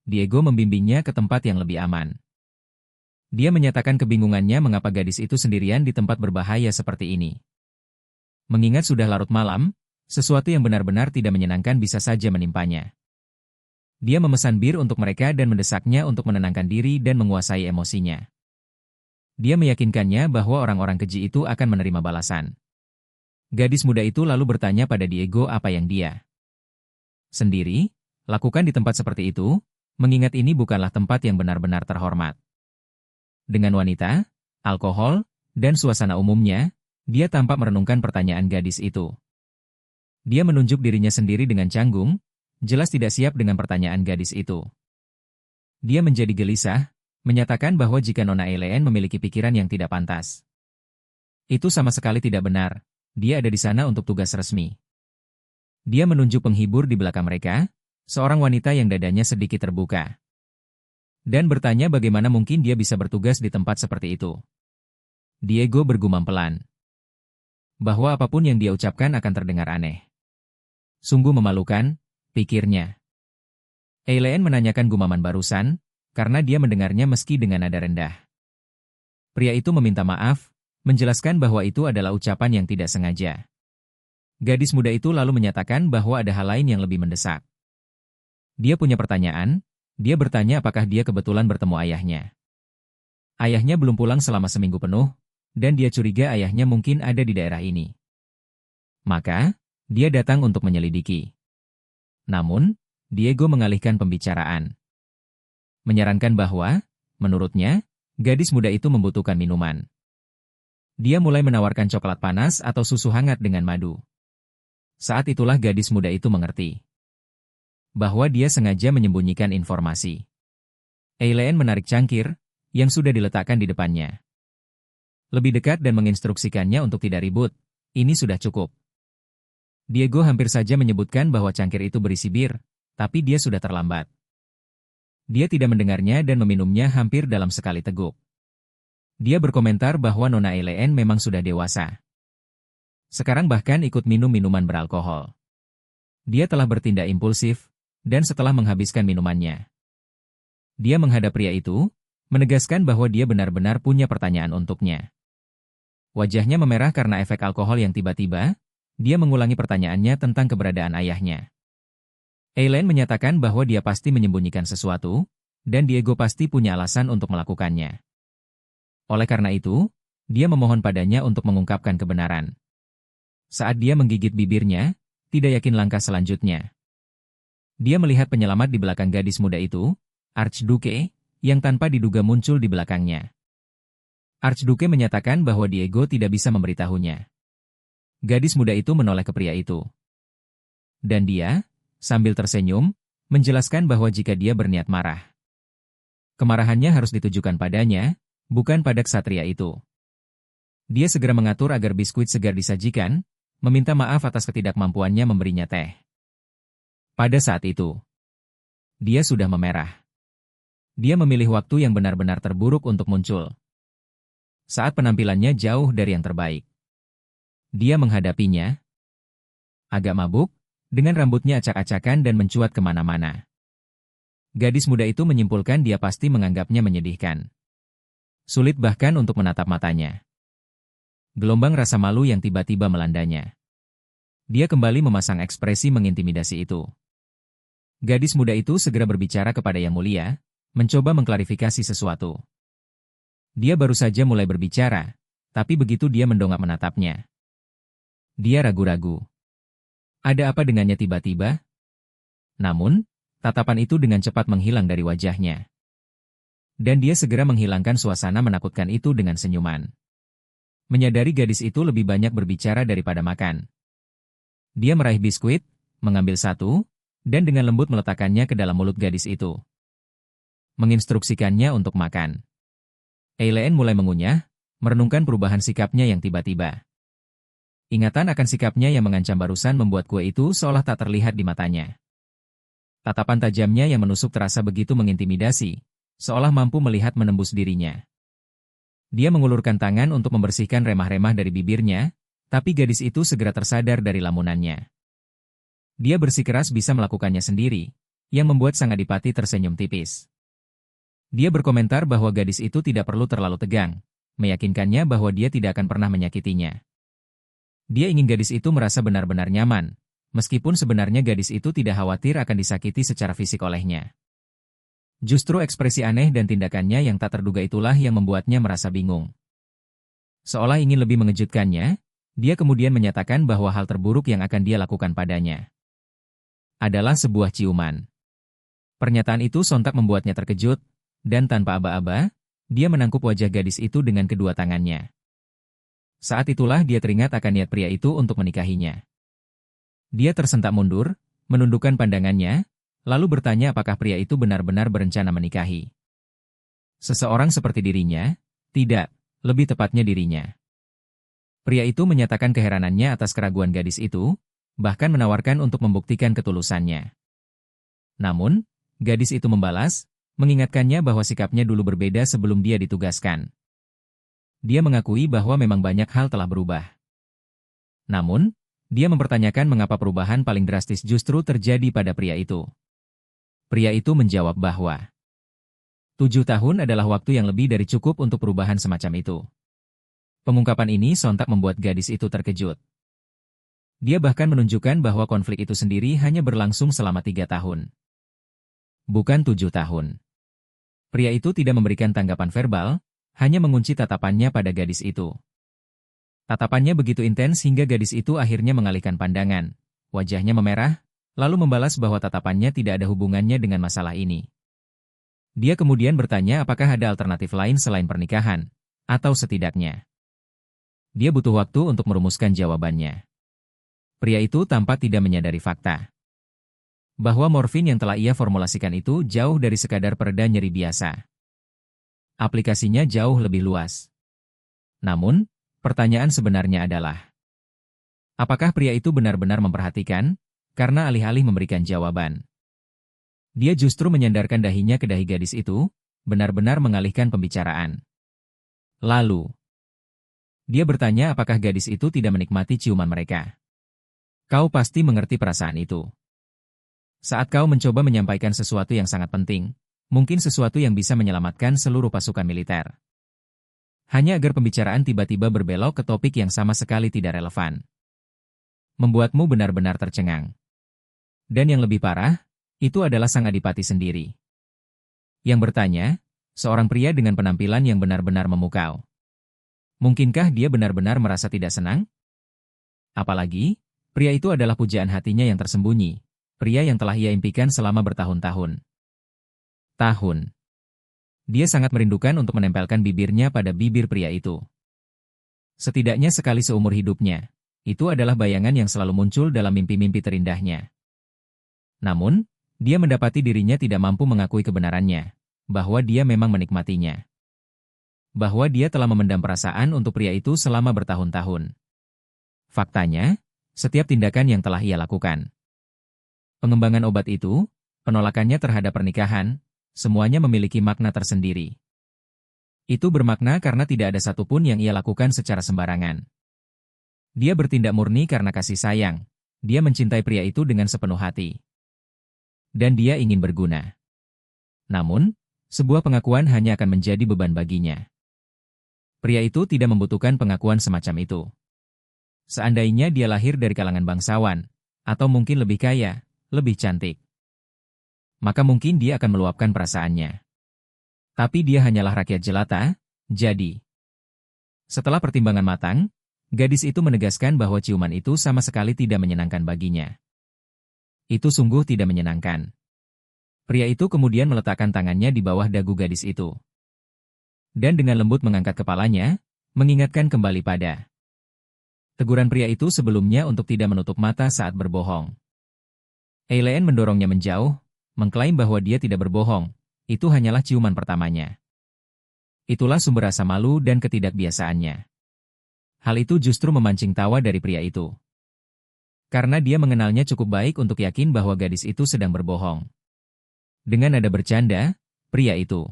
Diego membimbingnya ke tempat yang lebih aman. Dia menyatakan kebingungannya mengapa gadis itu sendirian di tempat berbahaya seperti ini. Mengingat sudah larut malam, sesuatu yang benar-benar tidak menyenangkan bisa saja menimpanya. Dia memesan bir untuk mereka dan mendesaknya untuk menenangkan diri dan menguasai emosinya. Dia meyakinkannya bahwa orang-orang keji itu akan menerima balasan. Gadis muda itu lalu bertanya pada Diego apa yang dia sendiri lakukan di tempat seperti itu, mengingat ini bukanlah tempat yang benar-benar terhormat. Dengan wanita, alkohol, dan suasana umumnya, dia tampak merenungkan pertanyaan gadis itu. Dia menunjuk dirinya sendiri dengan canggung, jelas tidak siap dengan pertanyaan gadis itu. Dia menjadi gelisah, menyatakan bahwa jika Nona Eileen memiliki pikiran yang tidak pantas. Itu sama sekali tidak benar, dia ada di sana untuk tugas resmi. Dia menunjuk penghibur di belakang mereka, seorang wanita yang dadanya sedikit terbuka. Dan bertanya bagaimana mungkin dia bisa bertugas di tempat seperti itu. Diego bergumam pelan. Bahwa apapun yang dia ucapkan akan terdengar aneh. Sungguh memalukan, pikirnya. Eileen menanyakan gumaman barusan, karena dia mendengarnya meski dengan nada rendah. Pria itu meminta maaf, menjelaskan bahwa itu adalah ucapan yang tidak sengaja. Gadis muda itu lalu menyatakan bahwa ada hal lain yang lebih mendesak. Dia punya pertanyaan, dia bertanya apakah dia kebetulan bertemu ayahnya. Ayahnya belum pulang selama seminggu penuh, dan dia curiga ayahnya mungkin ada di daerah ini. Maka, dia datang untuk menyelidiki. Namun, Diego mengalihkan pembicaraan. Menyarankan bahwa, menurutnya, gadis muda itu membutuhkan minuman. Dia mulai menawarkan coklat panas atau susu hangat dengan madu. Saat itulah gadis muda itu mengerti bahwa dia sengaja menyembunyikan informasi. Eileen menarik cangkir, yang sudah diletakkan di depannya. Lebih dekat dan menginstruksikannya untuk tidak ribut, ini sudah cukup. Diego hampir saja menyebutkan bahwa cangkir itu berisi bir, tapi dia sudah terlambat. Dia tidak mendengarnya dan meminumnya hampir dalam sekali teguk. Dia berkomentar bahwa Nona Eileen memang sudah dewasa. Sekarang bahkan ikut minum minuman beralkohol. Dia telah bertindak impulsif, dan setelah menghabiskan minumannya, dia menghadap pria itu, menegaskan bahwa dia benar-benar punya pertanyaan untuknya. Wajahnya memerah karena efek alkohol yang tiba-tiba. Dia mengulangi pertanyaannya tentang keberadaan ayahnya. Eileen menyatakan bahwa dia pasti menyembunyikan sesuatu, dan Diego pasti punya alasan untuk melakukannya. Oleh karena itu, dia memohon padanya untuk mengungkapkan kebenaran. Saat dia menggigit bibirnya, tidak yakin langkah selanjutnya. Dia melihat penyelamat di belakang gadis muda itu, Archduke, yang tanpa diduga muncul di belakangnya. Archduke menyatakan bahwa Diego tidak bisa memberitahunya. Gadis muda itu menoleh ke pria itu. Dan dia, sambil tersenyum, menjelaskan bahwa jika dia berniat marah, kemarahannya harus ditujukan padanya, bukan pada ksatria itu. Dia segera mengatur agar biskuit segar disajikan, meminta maaf atas ketidakmampuannya memberinya teh. Pada saat itu, dia sudah memerah. Dia memilih waktu yang benar-benar terburuk untuk muncul. Saat penampilannya jauh dari yang terbaik. Dia menghadapinya, agak mabuk, dengan rambutnya acak-acakan dan mencuat kemana-mana. Gadis muda itu menyimpulkan dia pasti menganggapnya menyedihkan. Sulit bahkan untuk menatap matanya. Gelombang rasa malu yang tiba-tiba melandanya. Dia kembali memasang ekspresi mengintimidasi itu. Gadis muda itu segera berbicara kepada Yang Mulia, mencoba mengklarifikasi sesuatu. Dia baru saja mulai berbicara, tapi begitu dia mendongak menatapnya. Dia ragu-ragu. Ada apa dengannya tiba-tiba? Namun, Tatapan itu dengan cepat menghilang dari wajahnya. Dan dia segera menghilangkan suasana menakutkan itu dengan senyuman. Menyadari gadis itu lebih banyak berbicara daripada makan. Dia meraih biskuit, mengambil satu, dan dengan lembut meletakkannya ke dalam mulut gadis itu. Menginstruksikannya untuk makan. Eileen mulai mengunyah, merenungkan perubahan sikapnya yang tiba-tiba. Ingatan akan sikapnya yang mengancam barusan membuat kue itu seolah tak terlihat di matanya. Tatapan tajamnya yang menusuk terasa begitu mengintimidasi, seolah mampu melihat menembus dirinya. Dia mengulurkan tangan untuk membersihkan remah-remah dari bibirnya, tapi gadis itu segera tersadar dari lamunannya. Dia bersikeras bisa melakukannya sendiri, yang membuat sang adipati tersenyum tipis. Dia berkomentar bahwa gadis itu tidak perlu terlalu tegang, meyakinkannya bahwa dia tidak akan pernah menyakitinya. Dia ingin gadis itu merasa benar-benar nyaman, meskipun sebenarnya gadis itu tidak khawatir akan disakiti secara fisik olehnya. Justru ekspresi aneh dan tindakannya yang tak terduga itulah yang membuatnya merasa bingung. Seolah ingin lebih mengejutkannya, dia kemudian menyatakan bahwa hal terburuk yang akan dia lakukan padanya adalah sebuah ciuman. Pernyataan itu sontak membuatnya terkejut, dan tanpa aba-aba, dia menangkup wajah gadis itu dengan kedua tangannya. Saat itulah dia teringat akan niat pria itu untuk menikahinya. Dia tersentak mundur, menundukkan pandangannya, lalu bertanya apakah pria itu benar-benar berencana menikahi. Seseorang seperti dirinya? Tidak, lebih tepatnya dirinya. Pria itu menyatakan keheranannya atas keraguan gadis itu, bahkan menawarkan untuk membuktikan ketulusannya. Namun, gadis itu membalas, mengingatkannya bahwa sikapnya dulu berbeda sebelum dia ditugaskan. Dia mengakui bahwa memang banyak hal telah berubah. Namun, dia mempertanyakan mengapa perubahan paling drastis justru terjadi pada pria itu. Pria itu menjawab bahwa 7 tahun adalah waktu yang lebih dari cukup untuk perubahan semacam itu. Pengungkapan ini sontak membuat gadis itu terkejut. Dia bahkan menunjukkan bahwa konflik itu sendiri hanya berlangsung selama 3 tahun. Bukan 7 tahun. Pria itu tidak memberikan tanggapan verbal, hanya mengunci tatapannya pada gadis itu. Tatapannya begitu intens hingga gadis itu akhirnya mengalihkan pandangan. Wajahnya memerah, lalu membalas bahwa tatapannya tidak ada hubungannya dengan masalah ini. Dia kemudian bertanya apakah ada alternatif lain selain pernikahan, atau setidaknya. Dia butuh waktu untuk merumuskan jawabannya. Pria itu tampak tidak menyadari fakta bahwa morfin yang telah ia formulasikan itu jauh dari sekadar pereda nyeri biasa. Aplikasinya jauh lebih luas. Namun, pertanyaan sebenarnya adalah, apakah pria itu benar-benar memperhatikan? Karena alih-alih memberikan jawaban, dia justru menyandarkan dahinya ke dahi gadis itu, benar-benar mengalihkan pembicaraan. Lalu, dia bertanya apakah gadis itu tidak menikmati ciuman mereka. Kau pasti mengerti perasaan itu. Saat kau mencoba menyampaikan sesuatu yang sangat penting, mungkin sesuatu yang bisa menyelamatkan seluruh pasukan militer. Hanya agar pembicaraan tiba-tiba berbelok ke topik yang sama sekali tidak relevan. Membuatmu benar-benar tercengang. Dan yang lebih parah, itu adalah sang adipati sendiri. Yang bertanya, seorang pria dengan penampilan yang benar-benar memukau. Mungkinkah dia benar-benar merasa tidak senang? Apalagi, pria itu adalah pujaan hatinya yang tersembunyi, pria yang telah ia impikan selama bertahun-tahun. Dia sangat merindukan untuk menempelkan bibirnya pada bibir pria itu. Setidaknya sekali seumur hidupnya, itu adalah bayangan yang selalu muncul dalam mimpi-mimpi terindahnya. Namun, dia mendapati dirinya tidak mampu mengakui kebenarannya, bahwa dia memang menikmatinya. Bahwa dia telah memendam perasaan untuk pria itu selama bertahun-tahun. Faktanya, setiap tindakan yang telah ia lakukan. Pengembangan obat itu, penolakannya terhadap pernikahan, semuanya memiliki makna tersendiri. Itu bermakna karena tidak ada satupun yang ia lakukan secara sembarangan. Dia bertindak murni karena kasih sayang, dia mencintai pria itu dengan sepenuh hati. Dan dia ingin berguna. Namun, sebuah pengakuan hanya akan menjadi beban baginya. Pria itu tidak membutuhkan pengakuan semacam itu. Seandainya dia lahir dari kalangan bangsawan, atau mungkin lebih kaya, lebih cantik, maka mungkin dia akan meluapkan perasaannya. Tapi dia hanyalah rakyat jelata, jadi. Setelah pertimbangan matang, gadis itu menegaskan bahwa ciuman itu sama sekali tidak menyenangkan baginya. Itu sungguh tidak menyenangkan. Pria itu kemudian meletakkan tangannya di bawah dagu gadis itu. Dan dengan lembut mengangkat kepalanya, mengingatkan kembali pada teguran pria itu sebelumnya untuk tidak menutup mata saat berbohong. Eileen mendorongnya menjauh, mengklaim bahwa dia tidak berbohong, itu hanyalah ciuman pertamanya. Itulah sumber rasa malu dan ketidakbiasaannya. Hal itu justru memancing tawa dari pria itu. Karena dia mengenalnya cukup baik untuk yakin bahwa gadis itu sedang berbohong. Dengan nada bercanda, pria itu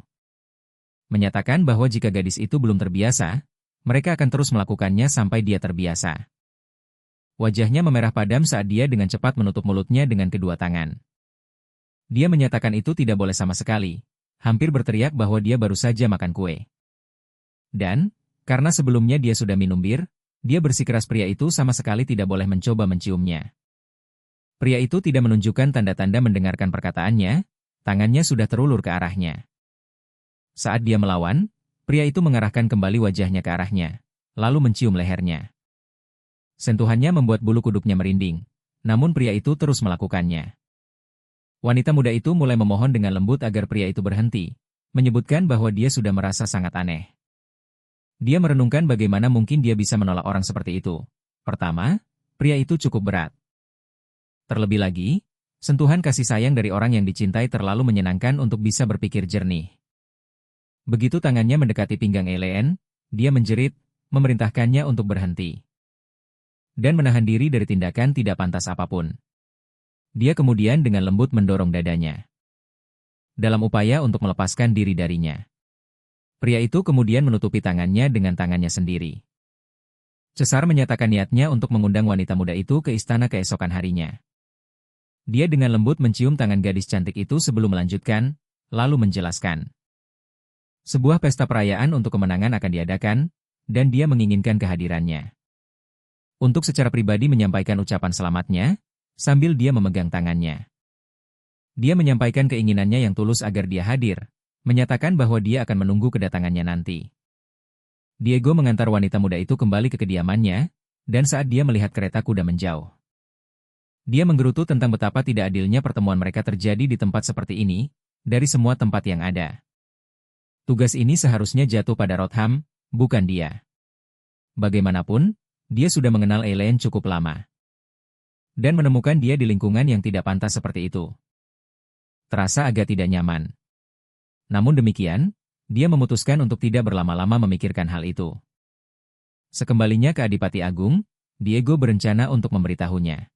menyatakan bahwa jika gadis itu belum terbiasa, mereka akan terus melakukannya sampai dia terbiasa. Wajahnya memerah padam saat dia dengan cepat menutup mulutnya dengan kedua tangan. Dia menyatakan itu tidak boleh sama sekali, hampir berteriak bahwa dia baru saja makan kue. Dan, karena sebelumnya dia sudah minum bir, dia bersikeras pria itu sama sekali tidak boleh mencoba menciumnya. Pria itu tidak menunjukkan tanda-tanda mendengarkan perkataannya, tangannya sudah terulur ke arahnya. Saat dia melawan, pria itu mengarahkan kembali wajahnya ke arahnya, lalu mencium lehernya. Sentuhannya membuat bulu kuduknya merinding, namun pria itu terus melakukannya. Wanita muda itu mulai memohon dengan lembut agar pria itu berhenti, menyebutkan bahwa dia sudah merasa sangat aneh. Dia merenungkan bagaimana mungkin dia bisa menolak orang seperti itu. Pertama, pria itu cukup berat. Terlebih lagi, sentuhan kasih sayang dari orang yang dicintai terlalu menyenangkan untuk bisa berpikir jernih. Begitu tangannya mendekati pinggang Eileen, dia menjerit, memerintahkannya untuk berhenti. Dan menahan diri dari tindakan tidak pantas apapun. Dia kemudian dengan lembut mendorong dadanya. Dalam upaya untuk melepaskan diri darinya. Pria itu kemudian menutupi tangannya dengan tangannya sendiri. Cesar menyatakan niatnya untuk mengundang wanita muda itu ke istana keesokan harinya. Dia dengan lembut mencium tangan gadis cantik itu sebelum melanjutkan, lalu menjelaskan. Sebuah pesta perayaan untuk kemenangan akan diadakan, dan dia menginginkan kehadirannya. Untuk secara pribadi menyampaikan ucapan selamatnya, sambil dia memegang tangannya. Dia menyampaikan keinginannya yang tulus agar dia hadir, menyatakan bahwa dia akan menunggu kedatangannya nanti. Diego mengantar wanita muda itu kembali ke kediamannya, dan saat dia melihat kereta kuda menjauh. Dia menggerutu tentang betapa tidak adilnya pertemuan mereka terjadi di tempat seperti ini, dari semua tempat yang ada. Tugas ini seharusnya jatuh pada Rotham, bukan dia. Bagaimanapun, dia sudah mengenal Eileen cukup lama. Dan menemukan dia di lingkungan yang tidak pantas seperti itu. Terasa agak tidak nyaman. Namun demikian, dia memutuskan untuk tidak berlama-lama memikirkan hal itu. Sekembalinya ke Adipati Agung, Diego berencana untuk memberitahunya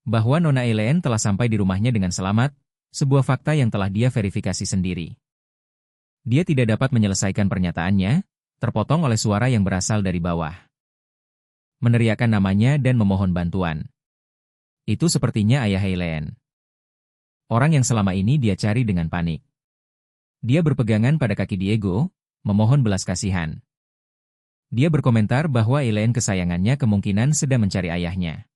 bahwa Nona Eileen telah sampai di rumahnya dengan selamat, sebuah fakta yang telah dia verifikasi sendiri. Dia tidak dapat menyelesaikan pernyataannya, terpotong oleh suara yang berasal dari bawah. Meneriakkan namanya dan memohon bantuan. Itu sepertinya ayah Eileen. Orang yang selama ini dia cari dengan panik. Dia berpegangan pada kaki Diego, memohon belas kasihan. Dia berkomentar bahwa Eileen kesayangannya kemungkinan sedang mencari ayahnya.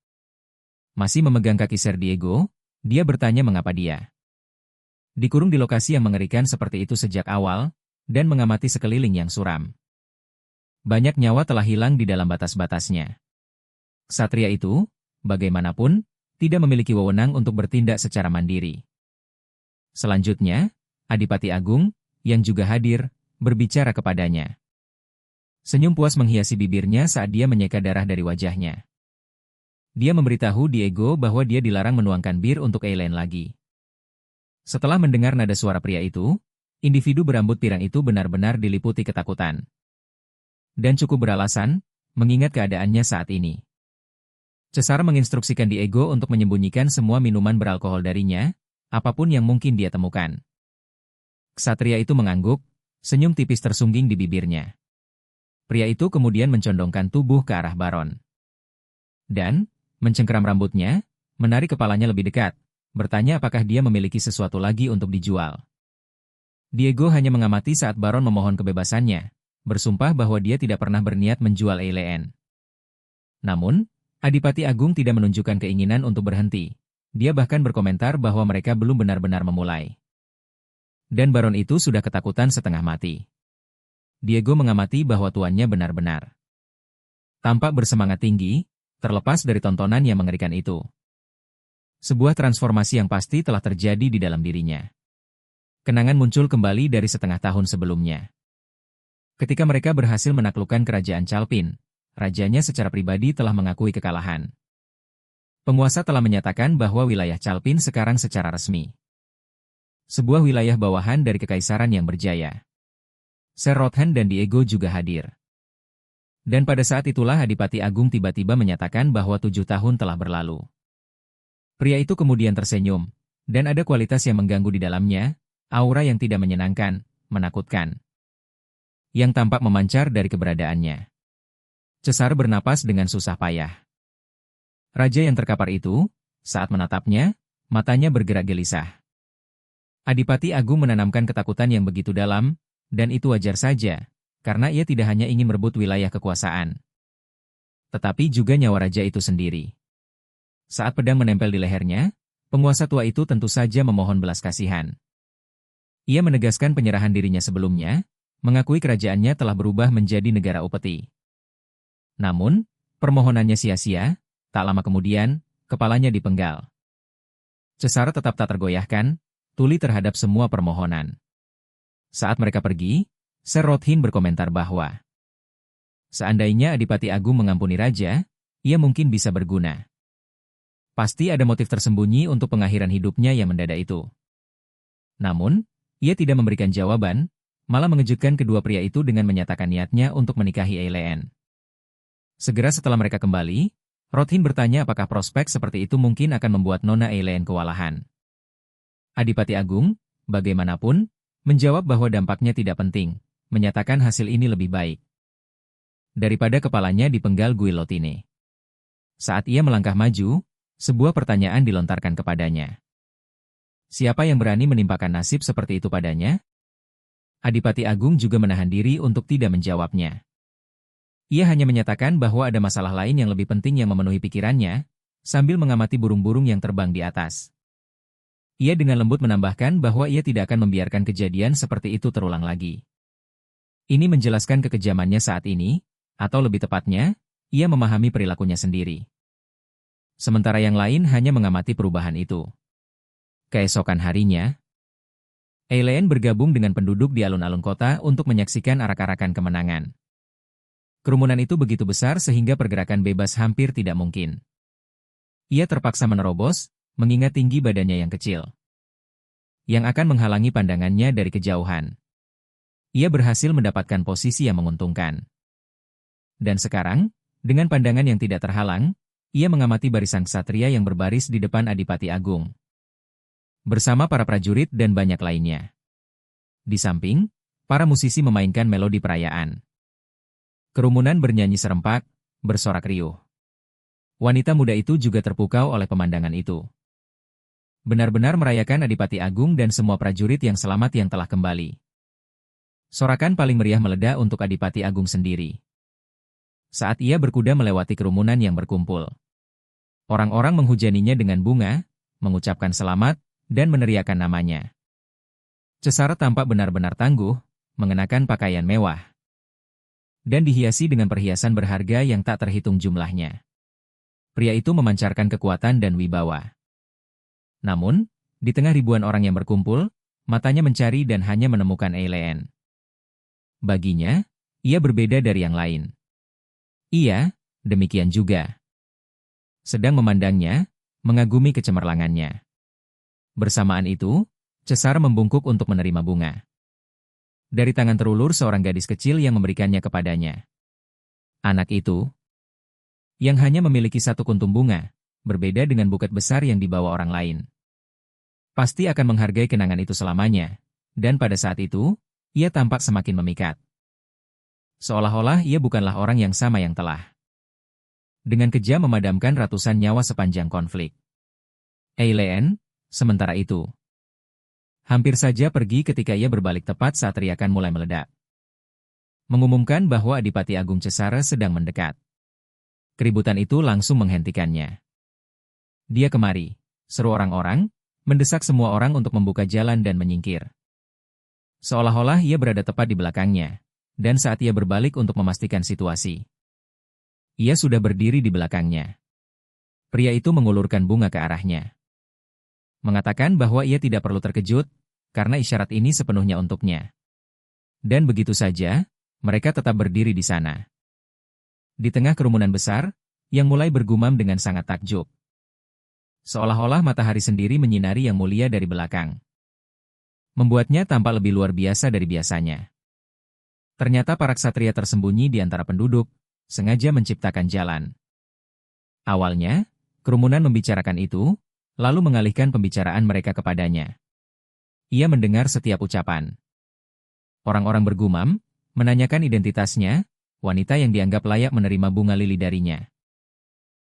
Masih memegang kaki Sir Diego, dia bertanya mengapa dia dikurung di lokasi yang mengerikan seperti itu sejak awal, dan mengamati sekeliling yang suram. Banyak nyawa telah hilang di dalam batas-batasnya. Ksatria itu, bagaimanapun, tidak memiliki wewenang untuk bertindak secara mandiri. Selanjutnya, Adipati Agung, yang juga hadir, berbicara kepadanya. Senyum puas menghiasi bibirnya saat dia menyeka darah dari wajahnya. Dia memberitahu Diego bahwa dia dilarang menuangkan bir untuk Eileen lagi. Setelah mendengar nada suara pria itu, individu berambut pirang itu benar-benar diliputi ketakutan. Dan cukup beralasan, mengingat keadaannya saat ini. Cesar menginstruksikan Diego untuk menyembunyikan semua minuman beralkohol darinya, apapun yang mungkin dia temukan. Ksatria itu mengangguk, senyum tipis tersungging di bibirnya. Pria itu kemudian mencondongkan tubuh ke arah Baron. Dan, mencengkeram rambutnya, menarik kepalanya lebih dekat, bertanya apakah dia memiliki sesuatu lagi untuk dijual. Diego hanya mengamati saat Baron memohon kebebasannya, bersumpah bahwa dia tidak pernah berniat menjual Eileen. Namun, Adipati Agung tidak menunjukkan keinginan untuk berhenti. Dia bahkan berkomentar bahwa mereka belum benar-benar memulai. Dan Baron itu sudah ketakutan setengah mati. Diego mengamati bahwa tuannya benar-benar tampak bersemangat tinggi, terlepas dari tontonan yang mengerikan itu. Sebuah transformasi yang pasti telah terjadi di dalam dirinya. Kenangan muncul kembali dari setengah tahun sebelumnya. Ketika mereka berhasil menaklukkan kerajaan Calpin, rajanya secara pribadi telah mengakui kekalahan. Penguasa telah menyatakan bahwa wilayah Calpin sekarang secara resmi sebuah wilayah bawahan dari kekaisaran yang berjaya. Ser Rothan dan Diego juga hadir. Dan pada saat itulah Adipati Agung tiba-tiba menyatakan bahwa 7 tahun telah berlalu. Pria itu kemudian tersenyum, dan ada kualitas yang mengganggu di dalamnya, aura yang tidak menyenangkan, menakutkan, yang tampak memancar dari keberadaannya. Cesar bernapas dengan susah payah. Raja yang terkapar itu, saat menatapnya, matanya bergerak gelisah. Adipati Agung menanamkan ketakutan yang begitu dalam, dan itu wajar saja, karena ia tidak hanya ingin merebut wilayah kekuasaan, tetapi juga nyawa raja itu sendiri. Saat pedang menempel di lehernya, penguasa tua itu tentu saja memohon belas kasihan. Ia menegaskan penyerahan dirinya sebelumnya, mengakui kerajaannya telah berubah menjadi negara upeti. Namun, permohonannya sia-sia, tak lama kemudian, kepalanya dipenggal. Cesar tetap tak tergoyahkan, tuli terhadap semua permohonan. Saat mereka pergi, Ser Rothin berkomentar bahwa seandainya Adipati Agung mengampuni raja, ia mungkin bisa berguna. Pasti ada motif tersembunyi untuk pengakhiran hidupnya yang mendadak itu. Namun, ia tidak memberikan jawaban, malah mengejutkan kedua pria itu dengan menyatakan niatnya untuk menikahi Eileen. Segera setelah mereka kembali, Rothin bertanya apakah prospek seperti itu mungkin akan membuat Nona Eileen kewalahan. Adipati Agung, bagaimanapun, menjawab bahwa dampaknya tidak penting, menyatakan hasil ini lebih baik daripada kepalanya dipenggal guillotine. Saat ia melangkah maju, sebuah pertanyaan dilontarkan kepadanya. Siapa yang berani menimpakan nasib seperti itu padanya? Adipati Agung juga menahan diri untuk tidak menjawabnya. Ia hanya menyatakan bahwa ada masalah lain yang lebih penting yang memenuhi pikirannya, sambil mengamati burung-burung yang terbang di atas. Ia dengan lembut menambahkan bahwa ia tidak akan membiarkan kejadian seperti itu terulang lagi. Ini menjelaskan kekejamannya saat ini, atau lebih tepatnya, ia memahami perilakunya sendiri. Sementara yang lain hanya mengamati perubahan itu. Keesokan harinya, Eileen bergabung dengan penduduk di alun-alun kota untuk menyaksikan arak-arakan kemenangan. Kerumunan itu begitu besar sehingga pergerakan bebas hampir tidak mungkin. Ia terpaksa menerobos, mengingat tinggi badannya yang kecil, yang akan menghalangi pandangannya dari kejauhan. Ia berhasil mendapatkan posisi yang menguntungkan. Dan sekarang, dengan pandangan yang tidak terhalang, ia mengamati barisan ksatria yang berbaris di depan Adipati Agung, bersama para prajurit dan banyak lainnya. Di samping, para musisi memainkan melodi perayaan. Kerumunan bernyanyi serempak, bersorak riuh. Wanita muda itu juga terpukau oleh pemandangan itu. Benar-benar merayakan Adipati Agung dan semua prajurit yang selamat yang telah kembali. Sorakan paling meriah meledak untuk Adipati Agung sendiri. Saat ia berkuda melewati kerumunan yang berkumpul. Orang-orang menghujaninya dengan bunga, mengucapkan selamat, dan meneriakan namanya. Cesar tampak benar-benar tangguh, mengenakan pakaian mewah, dan dihiasi dengan perhiasan berharga yang tak terhitung jumlahnya. Pria itu memancarkan kekuatan dan wibawa. Namun, di tengah ribuan orang yang berkumpul, matanya mencari dan hanya menemukan Eileen. Baginya, ia berbeda dari yang lain. Ia, demikian juga, sedang memandangnya, mengagumi kecemerlangannya. Bersamaan itu, Cesar membungkuk untuk menerima bunga. Dari tangan terulur seorang gadis kecil yang memberikannya kepadanya. Anak itu, yang hanya memiliki satu kuntum bunga, berbeda dengan buket besar yang dibawa orang lain. Pasti akan menghargai kenangan itu selamanya, dan pada saat itu, ia tampak semakin memikat. Seolah-olah ia bukanlah orang yang sama yang telah dengan kejam memadamkan ratusan nyawa sepanjang konflik. Eileen, sementara itu, hampir saja pergi ketika ia berbalik tepat saat teriakan mulai meledak, mengumumkan bahwa Adipati Agung Cesare sedang mendekat. Keributan itu langsung menghentikannya. Dia kemari, seru orang-orang, mendesak semua orang untuk membuka jalan dan menyingkir. Seolah-olah ia berada tepat di belakangnya, dan saat ia berbalik untuk memastikan situasi, ia sudah berdiri di belakangnya. Pria itu mengulurkan bunga ke arahnya. mengatakan bahwa ia tidak perlu terkejut, karena isyarat ini sepenuhnya untuknya. Dan begitu saja, mereka tetap berdiri di sana. Di tengah kerumunan besar, yang mulai bergumam dengan sangat takjub. Seolah-olah matahari sendiri menyinari yang mulia dari belakang. Membuatnya tampak lebih luar biasa dari biasanya. Ternyata para ksatria tersembunyi di antara penduduk, sengaja menciptakan jalan. Awalnya, kerumunan membicarakan itu, lalu mengalihkan pembicaraan mereka kepadanya. Ia mendengar setiap ucapan. Orang-orang bergumam, menanyakan identitasnya, wanita yang dianggap layak menerima bunga lili darinya.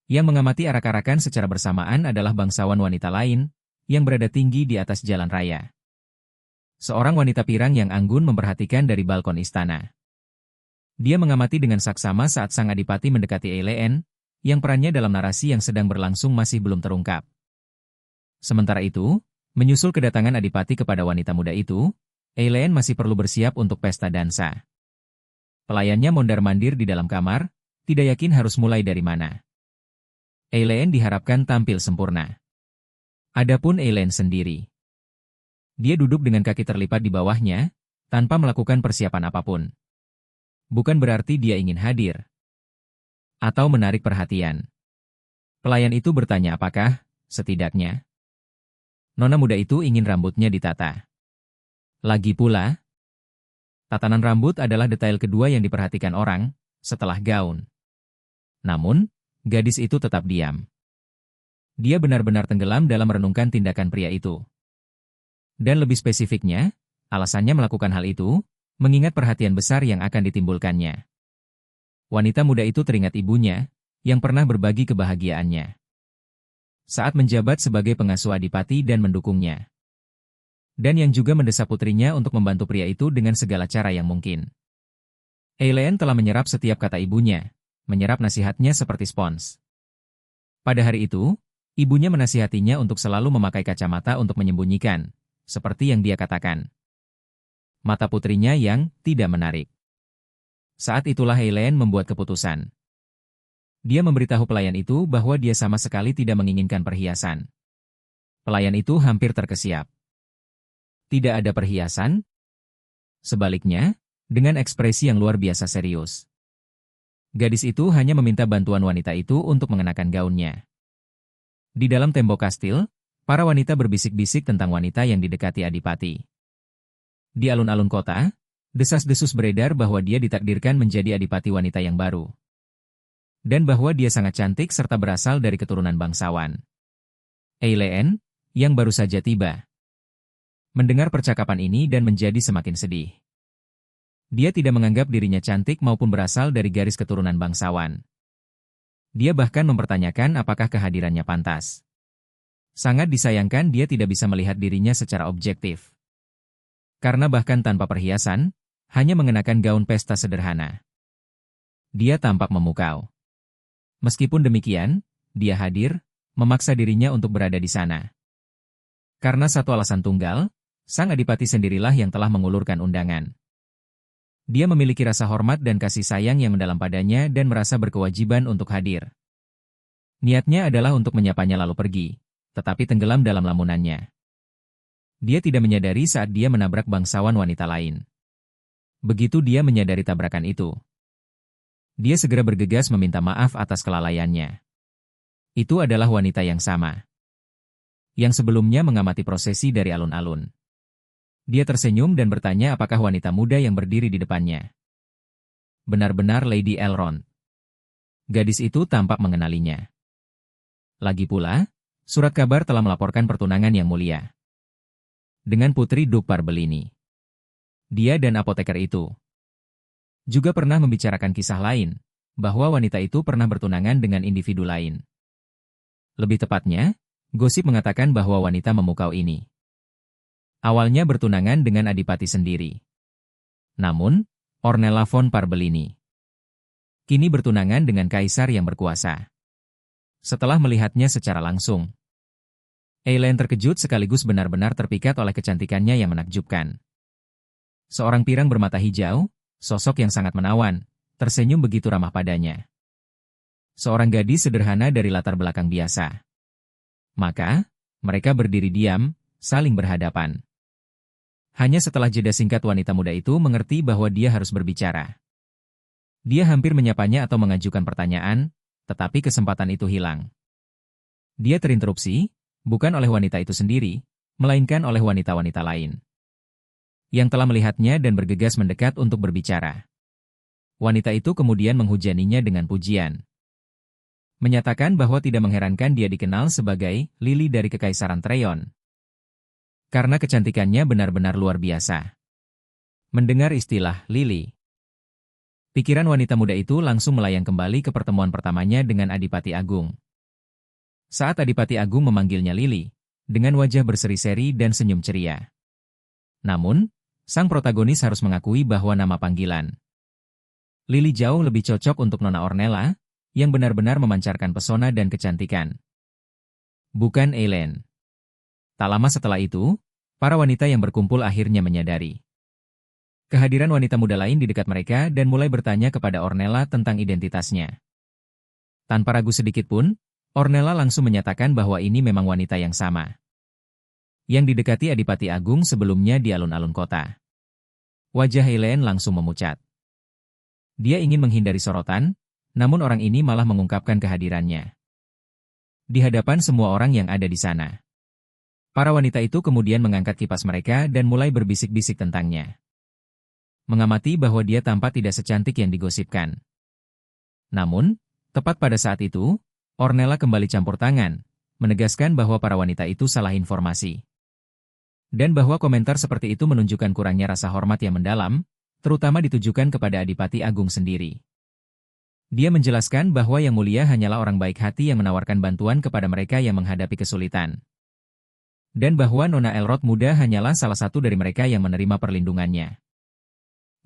Yang mengamati arak-arakan secara bersamaan adalah bangsawan wanita lain, yang berada tinggi di atas jalan raya. Seorang wanita pirang yang anggun memperhatikan dari balkon istana. Dia mengamati dengan saksama saat sang adipati mendekati Eileen, yang perannya dalam narasi yang sedang berlangsung masih belum terungkap. Sementara itu, menyusul kedatangan adipati kepada wanita muda itu, Eileen masih perlu bersiap untuk pesta dansa. Pelayannya mondar-mandir di dalam kamar, tidak yakin harus mulai dari mana. Eileen diharapkan tampil sempurna. Adapun Eileen sendiri. Dia duduk dengan kaki terlipat di bawahnya, tanpa melakukan persiapan apapun. Bukan berarti dia ingin hadir. Atau menarik perhatian. Pelayan itu bertanya apakah, setidaknya, nona muda itu ingin rambutnya ditata. Lagi pula, tatanan rambut adalah detail kedua yang diperhatikan orang, setelah gaun. Namun, gadis itu tetap diam. Dia benar-benar tenggelam dalam merenungkan tindakan pria itu. Dan lebih spesifiknya, alasannya melakukan hal itu, mengingat perhatian besar yang akan ditimbulkannya. Wanita muda itu teringat ibunya, yang pernah berbagi kebahagiaannya. Saat menjabat sebagai pengasuh adipati dan mendukungnya. Dan yang juga mendesak putrinya untuk membantu pria itu dengan segala cara yang mungkin. Eileen telah menyerap setiap kata ibunya, menyerap nasihatnya seperti spons. Pada hari itu, ibunya menasihatinya untuk selalu memakai kacamata untuk menyembunyikan, seperti yang dia katakan. Mata putrinya yang tidak menarik. Saat itulah Eileen membuat keputusan. Dia memberitahu pelayan itu bahwa dia sama sekali tidak menginginkan perhiasan. Pelayan itu hampir terkesiap. Tidak ada perhiasan? Sebaliknya, dengan ekspresi yang luar biasa serius. Gadis itu hanya meminta bantuan wanita itu untuk mengenakan gaunnya. Di dalam tembok kastil, para wanita berbisik-bisik tentang wanita yang didekati adipati. Di alun-alun kota, desas-desus beredar bahwa dia ditakdirkan menjadi adipati wanita yang baru. Dan bahwa dia sangat cantik serta berasal dari keturunan bangsawan. Eileen, yang baru saja tiba, mendengar percakapan ini dan menjadi semakin sedih. Dia tidak menganggap dirinya cantik maupun berasal dari garis keturunan bangsawan. Dia bahkan mempertanyakan apakah kehadirannya pantas. Sangat disayangkan dia tidak bisa melihat dirinya secara objektif. Karena bahkan tanpa perhiasan, hanya mengenakan gaun pesta sederhana. Dia tampak memukau. Meskipun demikian, dia hadir, memaksa dirinya untuk berada di sana. Karena satu alasan tunggal, sang adipati sendirilah yang telah mengulurkan undangan. Dia memiliki rasa hormat dan kasih sayang yang mendalam padanya dan merasa berkewajiban untuk hadir. Niatnya adalah untuk menyapanya lalu pergi, tetapi tenggelam dalam lamunannya. Dia tidak menyadari saat dia menabrak bangsawan wanita lain. Begitu dia menyadari tabrakan itu, dia segera bergegas meminta maaf atas kelalaiannya. Itu adalah wanita yang sama, yang sebelumnya mengamati prosesi dari alun-alun. Dia tersenyum dan bertanya apakah wanita muda yang berdiri di depannya benar-benar Lady Elrond. Gadis itu tampak mengenalinya. Lagi pula, surat kabar telah melaporkan pertunangan yang mulia dengan Putri Duke Parbellini. Dia dan apoteker itu juga pernah membicarakan kisah lain, bahwa wanita itu pernah bertunangan dengan individu lain. Lebih tepatnya, gosip mengatakan bahwa wanita memukau ini awalnya bertunangan dengan adipati sendiri. Namun, Ornella von Parbellini kini bertunangan dengan kaisar yang berkuasa. Setelah melihatnya secara langsung, Eileen terkejut sekaligus benar-benar terpikat oleh kecantikannya yang menakjubkan. Seorang pirang bermata hijau, sosok yang sangat menawan, tersenyum begitu ramah padanya. Seorang gadis sederhana dari latar belakang biasa. Maka, Mereka berdiri diam, saling berhadapan. Hanya setelah jeda singkat wanita muda itu mengerti bahwa dia harus berbicara. Dia hampir menyapanya atau mengajukan pertanyaan, tetapi kesempatan itu hilang. Dia terinterupsi, bukan oleh wanita itu sendiri, melainkan oleh wanita-wanita lain yang telah melihatnya dan bergegas mendekat untuk berbicara. Wanita itu kemudian menghujaninya dengan pujian. Menyatakan bahwa tidak mengherankan dia dikenal sebagai Lili dari Kekaisaran Treyon. Karena kecantikannya benar-benar luar biasa. Mendengar istilah Lili, pikiran wanita muda itu langsung melayang kembali ke pertemuan pertamanya dengan Adipati Agung. Saat Adipati Agung memanggilnya Lili, dengan wajah berseri-seri dan senyum ceria. Namun, sang protagonis harus mengakui bahwa nama panggilan Lili jauh lebih cocok untuk Nona Ornella, yang benar-benar memancarkan pesona dan kecantikan. Bukan Eileen. Tak lama setelah itu, para wanita yang berkumpul akhirnya menyadari kehadiran wanita muda lain di dekat mereka dan mulai bertanya kepada Ornella tentang identitasnya. Tanpa ragu sedikit pun, Ornella langsung menyatakan bahwa ini memang wanita yang sama yang didekati Adipati Agung sebelumnya di alun-alun kota. Wajah Eileen langsung memucat. Dia ingin menghindari sorotan, namun orang ini malah mengungkapkan kehadirannya di hadapan semua orang yang ada di sana. Para wanita itu kemudian mengangkat kipas mereka dan mulai berbisik-bisik tentangnya. Mengamati bahwa dia tampak tidak secantik yang digosipkan. Namun, tepat pada saat itu, Ornella kembali campur tangan, menegaskan bahwa para wanita itu salah informasi. Dan bahwa komentar seperti itu menunjukkan kurangnya rasa hormat yang mendalam, terutama ditujukan kepada Adipati Agung sendiri. Dia menjelaskan bahwa Yang Mulia hanyalah orang baik hati yang menawarkan bantuan kepada mereka yang menghadapi kesulitan. Dan bahwa Nona Elrod muda hanyalah salah satu dari mereka yang menerima perlindungannya.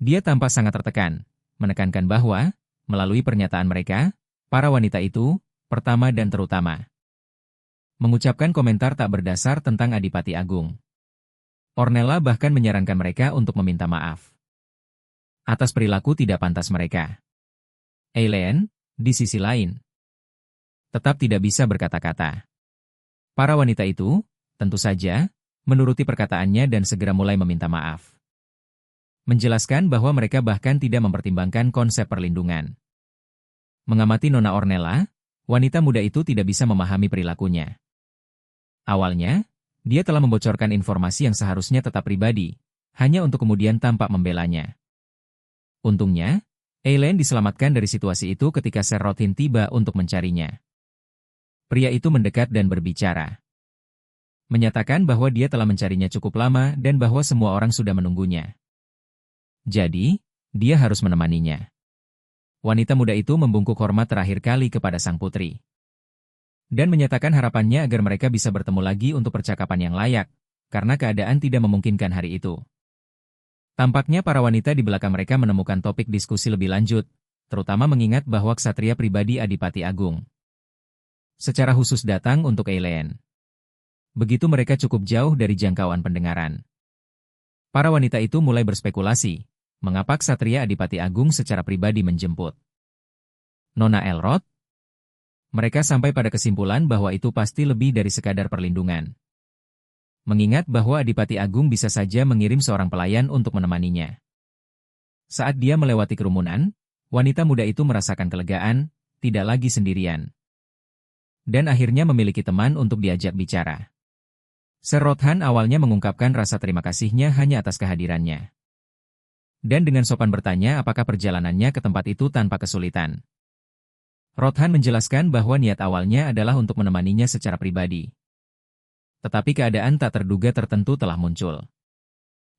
Dia tampak sangat tertekan, menekankan bahwa, melalui pernyataan mereka, para wanita itu, pertama dan terutama, mengucapkan komentar tak berdasar tentang Adipati Agung. Ornella bahkan menyarankan mereka untuk meminta maaf atas perilaku tidak pantas mereka. Eileen, di sisi lain, tetap tidak bisa berkata-kata. Para wanita itu, tentu saja, menuruti perkataannya dan segera mulai meminta maaf. Menjelaskan bahwa mereka bahkan tidak mempertimbangkan konsep perlindungan. Mengamati Nona Ornella, wanita muda itu tidak bisa memahami perilakunya. Awalnya, dia telah membocorkan informasi yang seharusnya tetap pribadi, hanya untuk kemudian tampak membelanya. Untungnya, Eileen diselamatkan dari situasi itu ketika Ser Rodhin tiba untuk mencarinya. Pria itu mendekat dan berbicara. Menyatakan bahwa dia telah mencarinya cukup lama dan bahwa semua orang sudah menunggunya. Jadi, dia harus menemaninya. Wanita muda itu membungkuk hormat terakhir kali kepada sang putri. Dan menyatakan harapannya agar mereka bisa bertemu lagi untuk percakapan yang layak, karena keadaan tidak memungkinkan hari itu. Tampaknya para wanita di belakang mereka menemukan topik diskusi lebih lanjut, terutama mengingat bahwa ksatria pribadi Adipati Agung secara khusus datang untuk Eileen. Begitu mereka cukup jauh dari jangkauan pendengaran. Para wanita itu mulai berspekulasi, mengapa ksatria Adipati Agung secara pribadi menjemput Nona Elrod? Mereka sampai pada kesimpulan bahwa itu pasti lebih dari sekadar perlindungan. Mengingat bahwa Adipati Agung bisa saja mengirim seorang pelayan untuk menemaninya. Saat dia melewati kerumunan, wanita muda itu merasakan kelegaan, tidak lagi sendirian. Dan akhirnya memiliki teman untuk diajak bicara. Ser Rodhan awalnya mengungkapkan rasa terima kasihnya hanya atas kehadirannya. Dan dengan sopan bertanya apakah perjalanannya ke tempat itu tanpa kesulitan. Rodhan menjelaskan bahwa niat awalnya adalah untuk menemaninya secara pribadi. Tetapi keadaan tak terduga tertentu telah muncul.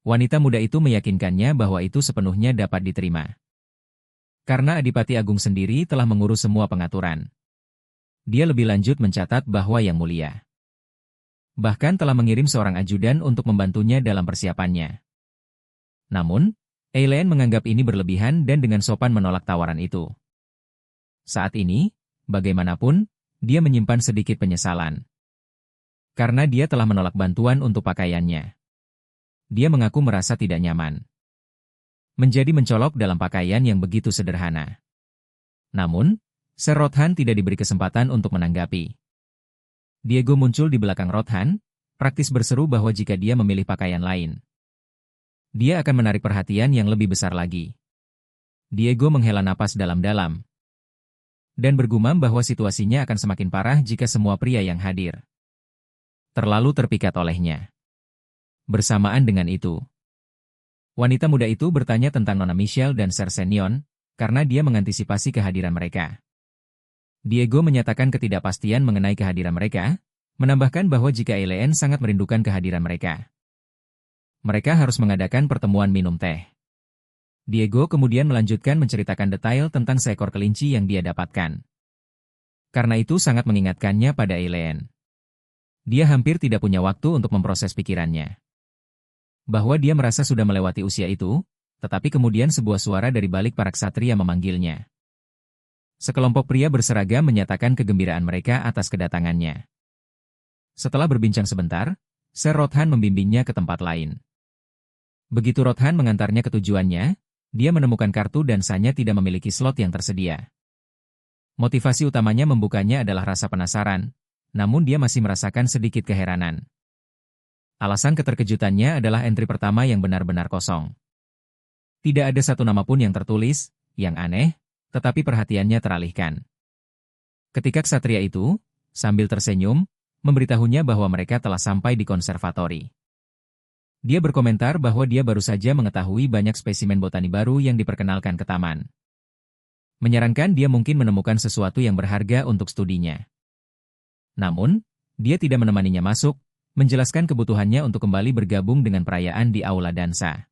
Wanita muda itu meyakinkannya bahwa itu sepenuhnya dapat diterima. Karena Adipati Agung sendiri telah mengurus semua pengaturan. Dia lebih lanjut mencatat bahwa Yang Mulia bahkan telah mengirim seorang ajudan untuk membantunya dalam persiapannya. Namun, Eileen menganggap ini berlebihan dan dengan sopan menolak tawaran itu. Saat ini, bagaimanapun, dia menyimpan sedikit penyesalan. Karena dia telah menolak bantuan untuk pakaiannya. Dia mengaku merasa tidak nyaman menjadi mencolok dalam pakaian yang begitu sederhana. Namun, Ser Rodhan tidak diberi kesempatan untuk menanggapi. Diego muncul di belakang Rothan, praktis berseru bahwa jika dia memilih pakaian lain, dia akan menarik perhatian yang lebih besar lagi. Diego menghela napas dalam-dalam dan bergumam bahwa situasinya akan semakin parah jika semua pria yang hadir terlalu terpikat olehnya. Bersamaan dengan itu, wanita muda itu bertanya tentang Nona Michelle dan Ser Senion, karena dia mengantisipasi kehadiran mereka. Diego menyatakan ketidakpastian mengenai kehadiran mereka, menambahkan bahwa jika Eileen sangat merindukan kehadiran mereka, mereka harus mengadakan pertemuan minum teh. Diego kemudian melanjutkan menceritakan detail tentang seekor kelinci yang dia dapatkan. Karena itu sangat mengingatkannya pada Eileen. Dia hampir tidak punya waktu untuk memproses pikirannya bahwa dia merasa sudah melewati usia itu, tetapi kemudian sebuah suara dari balik para ksatria memanggilnya. Sekelompok pria berseragam menyatakan kegembiraan mereka atas kedatangannya. Setelah berbincang sebentar, Ser Rothan membimbingnya ke tempat lain. Begitu Rothan mengantarnya ke tujuannya, dia menemukan kartu dan Sanya tidak memiliki slot yang tersedia. Motivasi utamanya membukanya adalah rasa penasaran, namun dia masih merasakan sedikit keheranan. Alasan keterkejutannya adalah entry pertama yang benar-benar kosong. Tidak ada satu nama pun yang tertulis, yang aneh, tetapi perhatiannya teralihkan. Ketika ksatria itu, sambil tersenyum, memberitahunya bahwa mereka telah sampai di konservatori. Dia berkomentar bahwa dia baru saja mengetahui banyak spesimen botani baru yang diperkenalkan ke taman. Menyarankan dia mungkin menemukan sesuatu yang berharga untuk studinya. Namun, dia tidak menemaninya masuk, menjelaskan kebutuhannya untuk kembali bergabung dengan perayaan di aula dansa.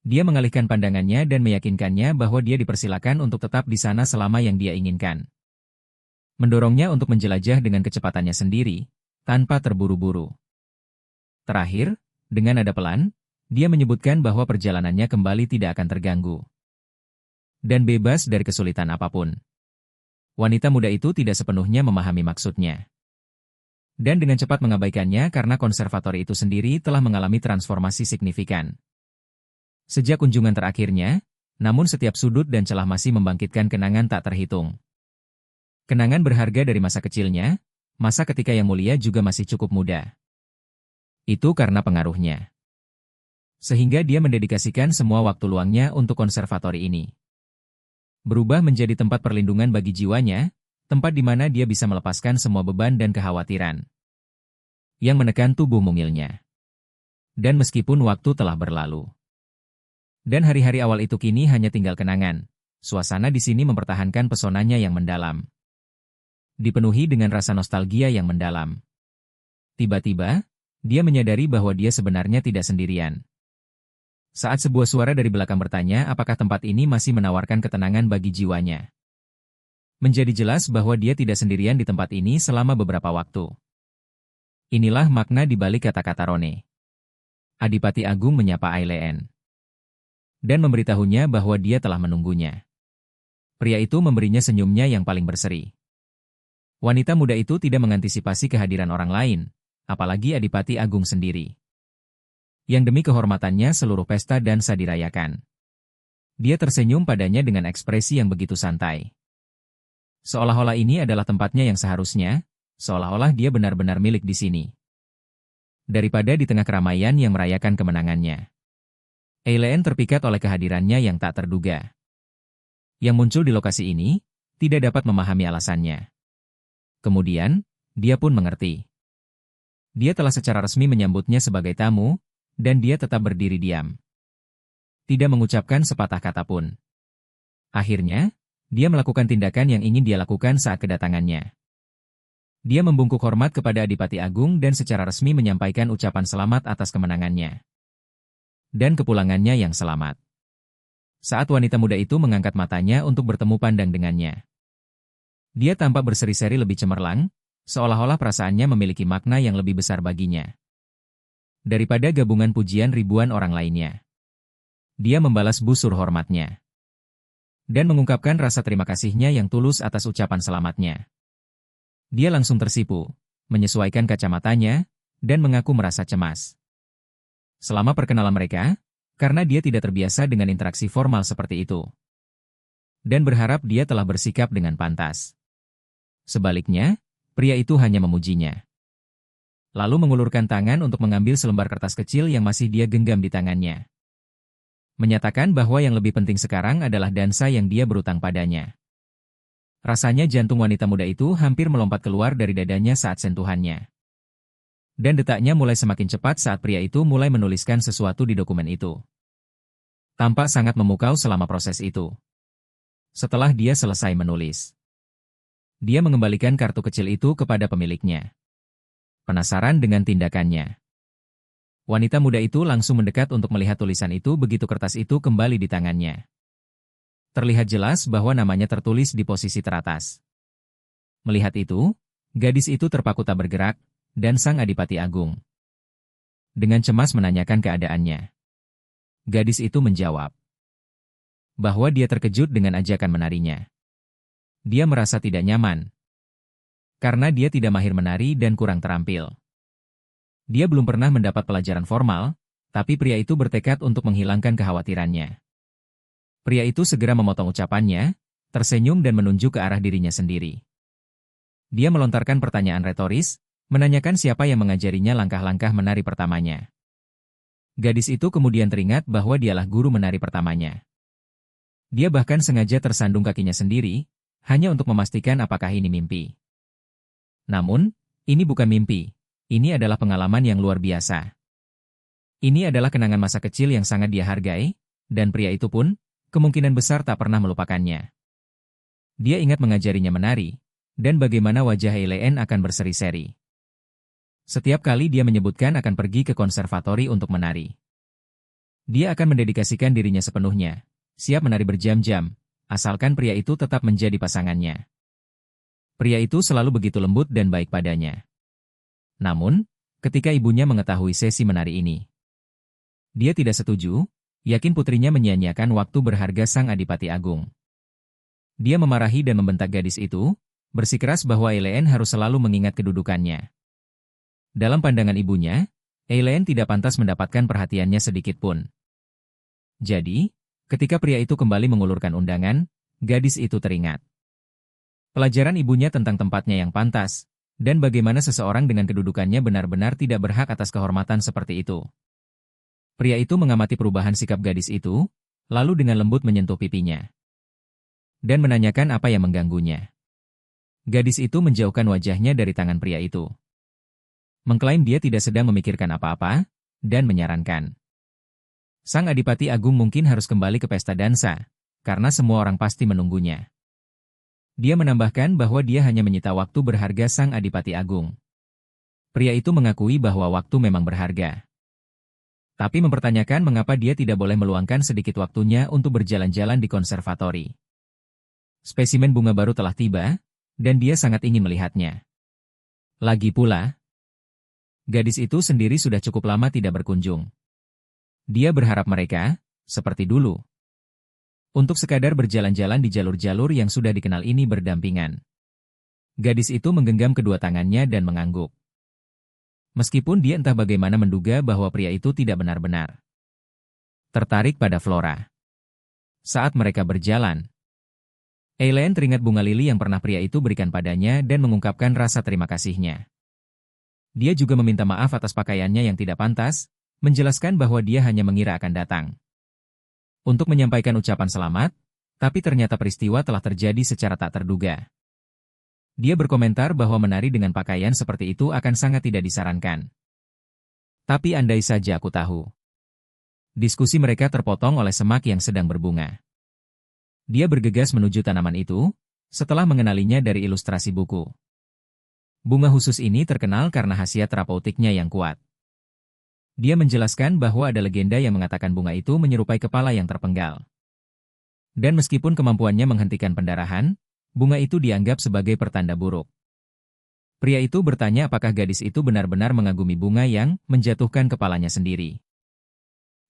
Dia mengalihkan pandangannya dan meyakinkannya bahwa dia dipersilakan untuk tetap di sana selama yang dia inginkan. Mendorongnya untuk menjelajah dengan kecepatannya sendiri, tanpa terburu-buru. Terakhir, dengan nada pelan, dia menyebutkan bahwa perjalanannya kembali tidak akan terganggu dan bebas dari kesulitan apapun. Wanita muda itu tidak sepenuhnya memahami maksudnya. Dan dengan cepat mengabaikannya karena konservatori itu sendiri telah mengalami transformasi signifikan. Sejak kunjungan terakhirnya, namun setiap sudut dan celah masih membangkitkan kenangan tak terhitung. Kenangan berharga dari masa kecilnya, masa ketika yang mulia juga masih cukup muda. Itu karena pengaruhnya. Sehingga dia mendedikasikan semua waktu luangnya untuk konservatori ini. Berubah menjadi tempat perlindungan bagi jiwanya, tempat di mana dia bisa melepaskan semua beban dan kekhawatiran yang menekan tubuh mungilnya. Dan meskipun waktu telah berlalu, dan hari-hari awal itu kini hanya tinggal kenangan, suasana di sini mempertahankan pesonanya yang mendalam. Dipenuhi dengan rasa nostalgia yang mendalam. Tiba-tiba, dia menyadari bahwa dia sebenarnya tidak sendirian. Saat sebuah suara dari belakang bertanya apakah tempat ini masih menawarkan ketenangan bagi jiwanya. Menjadi jelas bahwa dia tidak sendirian di tempat ini selama beberapa waktu. Inilah makna di balik kata-kata Rone. Adipati Agung menyapa Eileen dan memberitahunya bahwa dia telah menunggunya. Pria itu memberinya senyumnya yang paling berseri. Wanita muda itu tidak mengantisipasi kehadiran orang lain, apalagi Adipati Agung sendiri. Yang demi kehormatannya seluruh pesta dansa dirayakan. Dia tersenyum padanya dengan ekspresi yang begitu santai. Seolah-olah ini adalah tempatnya yang seharusnya, seolah-olah dia benar-benar milik di sini. Daripada di tengah keramaian yang merayakan kemenangannya. Eileen terpikat oleh kehadirannya yang tak terduga. Yang muncul di lokasi ini, tidak dapat memahami alasannya. Kemudian, dia pun mengerti. Dia telah secara resmi menyambutnya sebagai tamu, dan dia tetap berdiri diam. Tidak mengucapkan sepatah kata pun. Akhirnya, dia melakukan tindakan yang ingin dia lakukan saat kedatangannya. Dia membungkuk hormat kepada Adipati Agung dan secara resmi menyampaikan ucapan selamat atas kemenangannya. Dan kepulangannya yang selamat. Saat wanita muda itu mengangkat matanya untuk bertemu pandang dengannya. Dia tampak berseri-seri lebih cemerlang, seolah-olah perasaannya memiliki makna yang lebih besar baginya. Daripada gabungan pujian ribuan orang lainnya. Dia membalas busur hormatnya. Dan mengungkapkan rasa terima kasihnya yang tulus atas ucapan selamatnya. Dia langsung tersipu, menyesuaikan kacamatanya, dan mengaku merasa cemas. Selama perkenalan mereka, karena dia tidak terbiasa dengan interaksi formal seperti itu. Dan berharap dia telah bersikap dengan pantas. Sebaliknya, Pria itu hanya memujinya. Lalu mengulurkan tangan untuk mengambil selembar kertas kecil yang masih dia genggam di tangannya. Menyatakan bahwa yang lebih penting sekarang adalah dansa yang dia berutang padanya. Rasanya jantung wanita muda itu hampir melompat keluar dari dadanya saat sentuhannya. Dan detaknya mulai semakin cepat saat pria itu mulai menuliskan sesuatu di dokumen itu. Tampak sangat memukau selama proses itu. Setelah dia selesai menulis, dia mengembalikan kartu kecil itu kepada pemiliknya. Penasaran dengan tindakannya, wanita muda itu langsung mendekat untuk melihat tulisan itu begitu kertas itu kembali di tangannya. Terlihat jelas bahwa namanya tertulis di posisi teratas. Melihat itu, gadis itu terpaku tak bergerak, dan sang Adipati Agung dengan cemas menanyakan keadaannya. Gadis itu menjawab bahwa dia terkejut dengan ajakan menarinya. Dia merasa tidak nyaman karena dia tidak mahir menari dan kurang terampil. Dia belum pernah mendapat pelajaran formal, tapi pria itu bertekad untuk menghilangkan kekhawatirannya. Pria itu segera memotong ucapannya, tersenyum dan menunjuk ke arah dirinya sendiri. Dia melontarkan pertanyaan retoris, menanyakan siapa yang mengajarinya langkah-langkah menari pertamanya. Gadis itu kemudian teringat bahwa dialah guru menari pertamanya. Dia bahkan sengaja tersandung kakinya sendiri, hanya untuk memastikan apakah ini mimpi. Namun, ini bukan mimpi. Ini adalah pengalaman yang luar biasa. Ini adalah kenangan masa kecil yang sangat dia hargai, dan pria itu pun, kemungkinan besar tak pernah melupakannya. Dia ingat mengajarinya menari, dan bagaimana wajah Eileen akan berseri-seri setiap kali dia menyebutkan akan pergi ke konservatori untuk menari. Dia akan mendedikasikan dirinya sepenuhnya, siap menari berjam-jam, asalkan pria itu tetap menjadi pasangannya. Pria itu selalu begitu lembut dan baik padanya. Namun, ketika ibunya mengetahui sesi menari ini, dia tidak setuju, yakin putrinya menyia-nyiakan waktu berharga sang Adipati Agung. Dia memarahi dan membentak gadis itu, bersikeras bahwa Eileen harus selalu mengingat kedudukannya. Dalam pandangan ibunya, Eileen tidak pantas mendapatkan perhatiannya sedikit pun. Jadi, ketika pria itu kembali mengulurkan undangan, gadis itu teringat pelajaran ibunya tentang tempatnya yang pantas, dan bagaimana seseorang dengan kedudukannya benar-benar tidak berhak atas kehormatan seperti itu. Pria itu mengamati perubahan sikap gadis itu, lalu dengan lembut menyentuh pipinya dan menanyakan apa yang mengganggunya. Gadis itu menjauhkan wajahnya dari tangan pria itu. Mengklaim dia tidak sedang memikirkan apa-apa, dan menyarankan sang Adipati Agung mungkin harus kembali ke pesta dansa, karena semua orang pasti menunggunya. Dia menambahkan bahwa dia hanya menyita waktu berharga sang Adipati Agung. Pria itu mengakui bahwa waktu memang berharga, tapi mempertanyakan mengapa dia tidak boleh meluangkan sedikit waktunya untuk berjalan-jalan di konservatori. Spesimen bunga baru telah tiba, dan dia sangat ingin melihatnya. Lagi pula, gadis itu sendiri sudah cukup lama tidak berkunjung. Dia berharap mereka, seperti dulu, untuk sekadar berjalan-jalan di jalur-jalur yang sudah dikenal ini berdampingan. Gadis itu menggenggam kedua tangannya dan mengangguk. Meskipun dia entah bagaimana menduga bahwa pria itu tidak benar-benar tertarik pada Flora. Saat mereka berjalan, Eileen teringat bunga lili yang pernah pria itu berikan padanya dan mengungkapkan rasa terima kasihnya. Dia juga meminta maaf atas pakaiannya yang tidak pantas, menjelaskan bahwa dia hanya mengira akan datang untuk menyampaikan ucapan selamat, tapi ternyata peristiwa telah terjadi secara tak terduga. Dia berkomentar bahwa menari dengan pakaian seperti itu akan sangat tidak disarankan. Tapi andai saja aku tahu. Diskusi mereka terpotong oleh semak yang sedang berbunga. Dia bergegas menuju tanaman itu, setelah mengenalinya dari ilustrasi buku. Bunga khusus ini terkenal karena khasiat terapeutiknya yang kuat. Dia menjelaskan bahwa ada legenda yang mengatakan bunga itu menyerupai kepala yang terpenggal. Dan meskipun kemampuannya menghentikan pendarahan, bunga itu dianggap sebagai pertanda buruk. Pria itu bertanya apakah gadis itu benar-benar mengagumi bunga yang menjatuhkan kepalanya sendiri.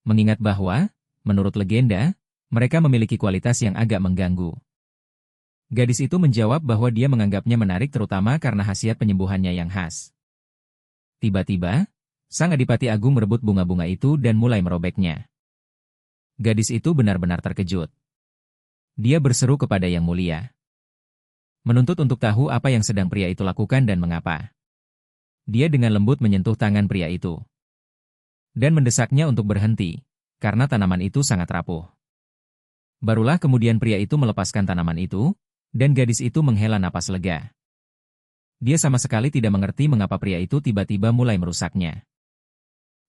Mengingat bahwa, menurut legenda, mereka memiliki kualitas yang agak mengganggu. Gadis itu menjawab bahwa dia menganggapnya menarik terutama karena khasiat penyembuhannya yang khas. Tiba-tiba, sang Adipati Agung merebut bunga-bunga itu dan mulai merobeknya. Gadis itu benar-benar terkejut. Dia berseru kepada Yang Mulia. menuntut untuk tahu apa yang sedang pria itu lakukan dan mengapa. Dia dengan lembut menyentuh tangan pria itu dan mendesaknya untuk berhenti, karena tanaman itu sangat rapuh. Barulah kemudian pria itu melepaskan tanaman itu, dan gadis itu menghela napas lega. Dia sama sekali tidak mengerti mengapa pria itu tiba-tiba mulai merusaknya.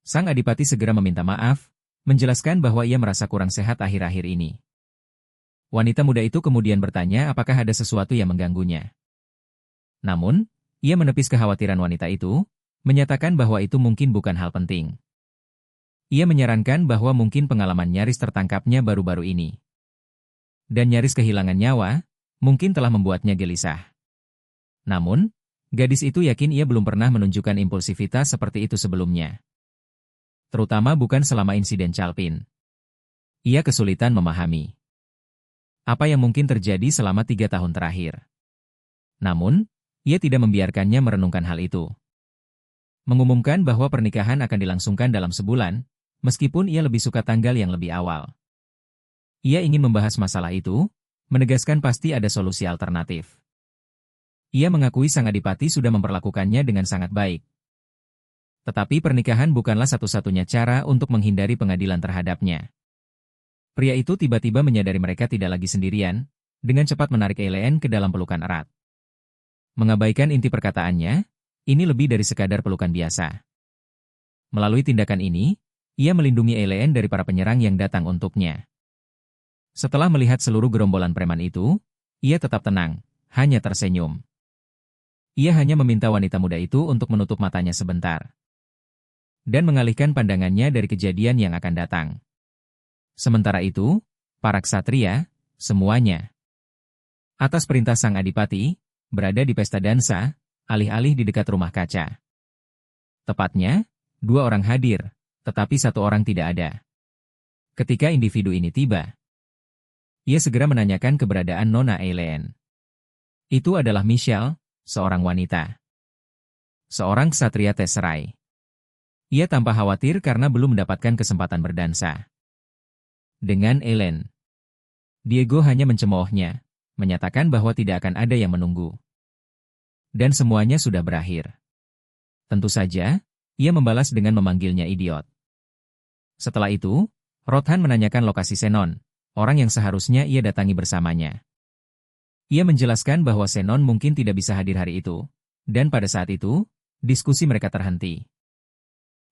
Sang adipati segera meminta maaf, menjelaskan bahwa ia merasa kurang sehat akhir-akhir ini. Wanita muda itu kemudian bertanya apakah ada sesuatu yang mengganggunya. Namun, ia menepis kekhawatiran wanita itu, menyatakan bahwa itu mungkin bukan hal penting. Ia menyarankan bahwa mungkin pengalaman nyaris tertangkapnya baru-baru ini. Dan nyaris kehilangan nyawa, mungkin telah membuatnya gelisah. Namun, gadis itu yakin ia belum pernah menunjukkan impulsivitas seperti itu sebelumnya. Terutama bukan selama insiden Calpin. Ia kesulitan memahami apa yang mungkin terjadi selama 3 tahun terakhir. Namun, ia tidak membiarkannya merenungkan hal itu. Mengumumkan bahwa pernikahan akan dilangsungkan dalam sebulan, meskipun ia lebih suka tanggal yang lebih awal. Ia ingin membahas masalah itu, menegaskan pasti ada solusi alternatif. Ia mengakui sang adipati sudah memperlakukannya dengan sangat baik. Tetapi pernikahan bukanlah satu-satunya cara untuk menghindari pengadilan terhadapnya. Pria itu tiba-tiba menyadari mereka tidak lagi sendirian, dengan cepat menarik Eileen ke dalam pelukan erat. Mengabaikan inti perkataannya, ini lebih dari sekadar pelukan biasa. Melalui tindakan ini, ia melindungi Eileen dari para penyerang yang datang untuknya. Setelah melihat seluruh gerombolan preman itu, ia tetap tenang, hanya tersenyum. Ia hanya meminta wanita muda itu untuk menutup matanya sebentar dan mengalihkan pandangannya dari kejadian yang akan datang. Sementara itu, para ksatria, semuanya, atas perintah sang adipati, berada di pesta dansa, alih-alih di dekat rumah kaca. Tepatnya, 2 orang hadir, tetapi 1 orang tidak ada. Ketika individu ini tiba, ia segera menanyakan keberadaan Nona Eileen. Itu adalah Michelle, seorang wanita. Seorang ksatria Tesserai. Ia tampak khawatir karena belum mendapatkan kesempatan berdansa dengan Eileen. Diego hanya mencemoohnya, menyatakan bahwa tidak akan ada yang menunggu. Dan semuanya sudah berakhir. Tentu saja, ia membalas dengan memanggilnya idiot. Setelah itu, Rodhan menanyakan lokasi Zenon, orang yang seharusnya ia datangi bersamanya. Ia menjelaskan bahwa Zenon mungkin tidak bisa hadir hari itu, dan pada saat itu, diskusi mereka terhenti.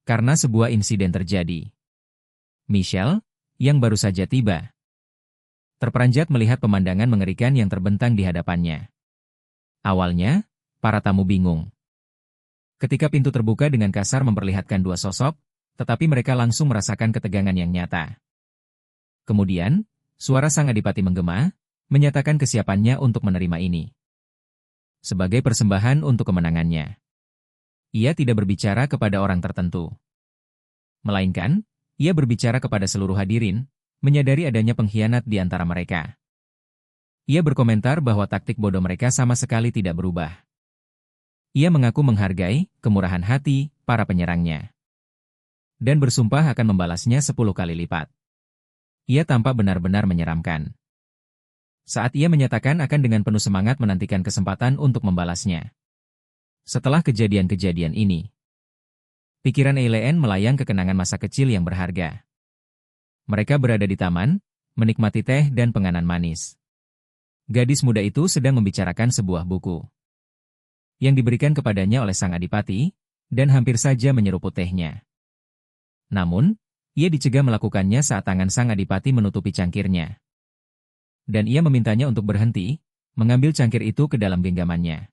Karena sebuah insiden terjadi. Michelle, yang baru saja tiba, terperanjat melihat pemandangan mengerikan yang terbentang di hadapannya. Awalnya, para tamu bingung. Ketika pintu terbuka dengan kasar memperlihatkan 2 sosok, tetapi mereka langsung merasakan ketegangan yang nyata. Kemudian, suara sang adipati menggema, menyatakan kesiapannya untuk menerima ini. Sebagai persembahan untuk kemenangannya. Ia tidak berbicara kepada orang tertentu. Melainkan, ia berbicara kepada seluruh hadirin, menyadari adanya pengkhianat di antara mereka. Ia berkomentar bahwa taktik bodoh mereka sama sekali tidak berubah. Ia mengaku menghargai kemurahan hati para penyerangnya. Dan bersumpah akan membalasnya 10 kali lipat. Ia tampak benar-benar menyeramkan. Saat ia menyatakan akan dengan penuh semangat menantikan kesempatan untuk membalasnya. Setelah kejadian-kejadian ini, pikiran Eileen melayang ke kenangan masa kecil yang berharga. Mereka berada di taman, menikmati teh dan penganan manis. Gadis muda itu sedang membicarakan sebuah buku yang diberikan kepadanya oleh sang adipati, dan hampir saja menyeruput tehnya. Namun, ia dicegah melakukannya saat tangan sang adipati menutupi cangkirnya. Dan ia memintanya untuk berhenti, mengambil cangkir itu ke dalam genggamannya.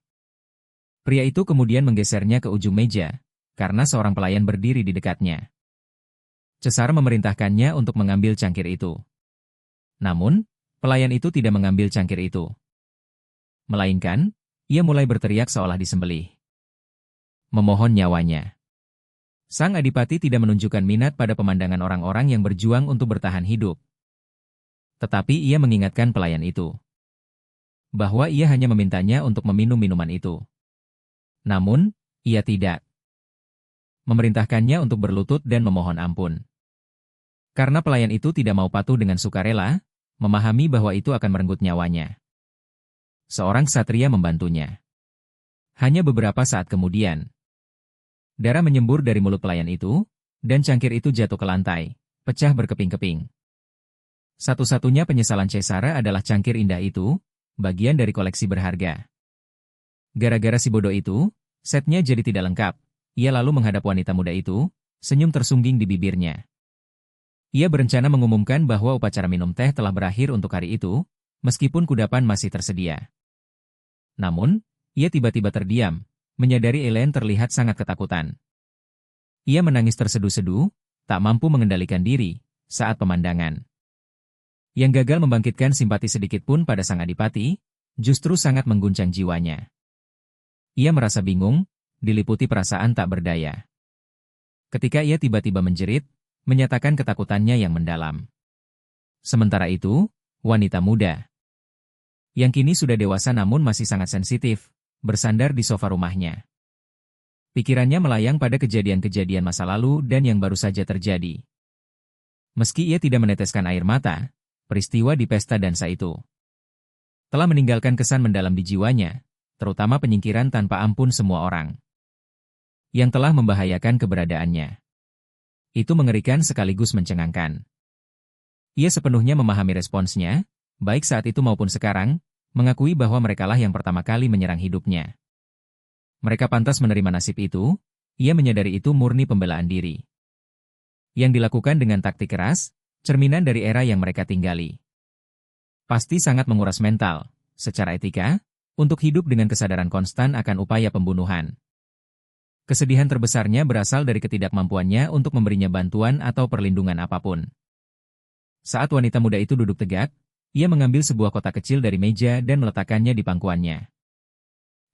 Pria itu kemudian menggesernya ke ujung meja, karena seorang pelayan berdiri di dekatnya. Cesar memerintahkannya untuk mengambil cangkir itu. Namun, pelayan itu tidak mengambil cangkir itu. Melainkan, ia mulai berteriak seolah disembelih. Memohon nyawanya. Sang adipati tidak menunjukkan minat pada pemandangan orang-orang yang berjuang untuk bertahan hidup. Tetapi ia mengingatkan pelayan itu bahwa ia hanya memintanya untuk meminum minuman itu. Namun, ia tidak memerintahkannya untuk berlutut dan memohon ampun. Karena pelayan itu tidak mau patuh dengan sukarela, memahami bahwa itu akan merenggut nyawanya. seorang ksatria membantunya. Hanya beberapa saat kemudian, darah menyembur dari mulut pelayan itu, dan cangkir itu jatuh ke lantai, pecah berkeping-keping. Satu-satunya penyesalan Caesara adalah cangkir indah itu, bagian dari koleksi berharga. Gara-gara si bodoh itu, setnya jadi tidak lengkap. Ia lalu menghadap wanita muda itu, senyum tersungging di bibirnya. Ia berencana mengumumkan bahwa upacara minum teh telah berakhir untuk hari itu, meskipun kudapan masih tersedia. Namun, ia tiba-tiba terdiam, menyadari Elaine terlihat sangat ketakutan. Ia menangis terseduh-seduh, tak mampu mengendalikan diri, saat pemandangan yang gagal membangkitkan simpati sedikit pun pada sang adipati, justru sangat mengguncang jiwanya. Ia merasa bingung, diliputi perasaan tak berdaya. Ketika ia tiba-tiba menjerit, menyatakan ketakutannya yang mendalam. Sementara itu, wanita muda, yang kini sudah dewasa namun masih sangat sensitif, bersandar di sofa rumahnya. Pikirannya melayang pada kejadian-kejadian masa lalu dan yang baru saja terjadi. Meski ia tidak meneteskan air mata, peristiwa di pesta dansa itu telah meninggalkan kesan mendalam di jiwanya, terutama penyingkiran tanpa ampun semua orang yang telah membahayakan keberadaannya. Itu mengerikan sekaligus mencengangkan. Ia sepenuhnya memahami responsnya, baik saat itu maupun sekarang, mengakui bahwa merekalah yang pertama kali menyerang hidupnya. Mereka pantas menerima nasib itu, ia menyadari itu murni pembelaan diri. Yang dilakukan dengan taktik keras, cerminan dari era yang mereka tinggali. Pasti sangat menguras mental, secara etika, untuk hidup dengan kesadaran konstan akan upaya pembunuhan. Kesedihan terbesarnya berasal dari ketidakmampuannya untuk memberinya bantuan atau perlindungan apapun. Saat wanita muda itu duduk tegak, ia mengambil sebuah kotak kecil dari meja dan meletakkannya di pangkuannya.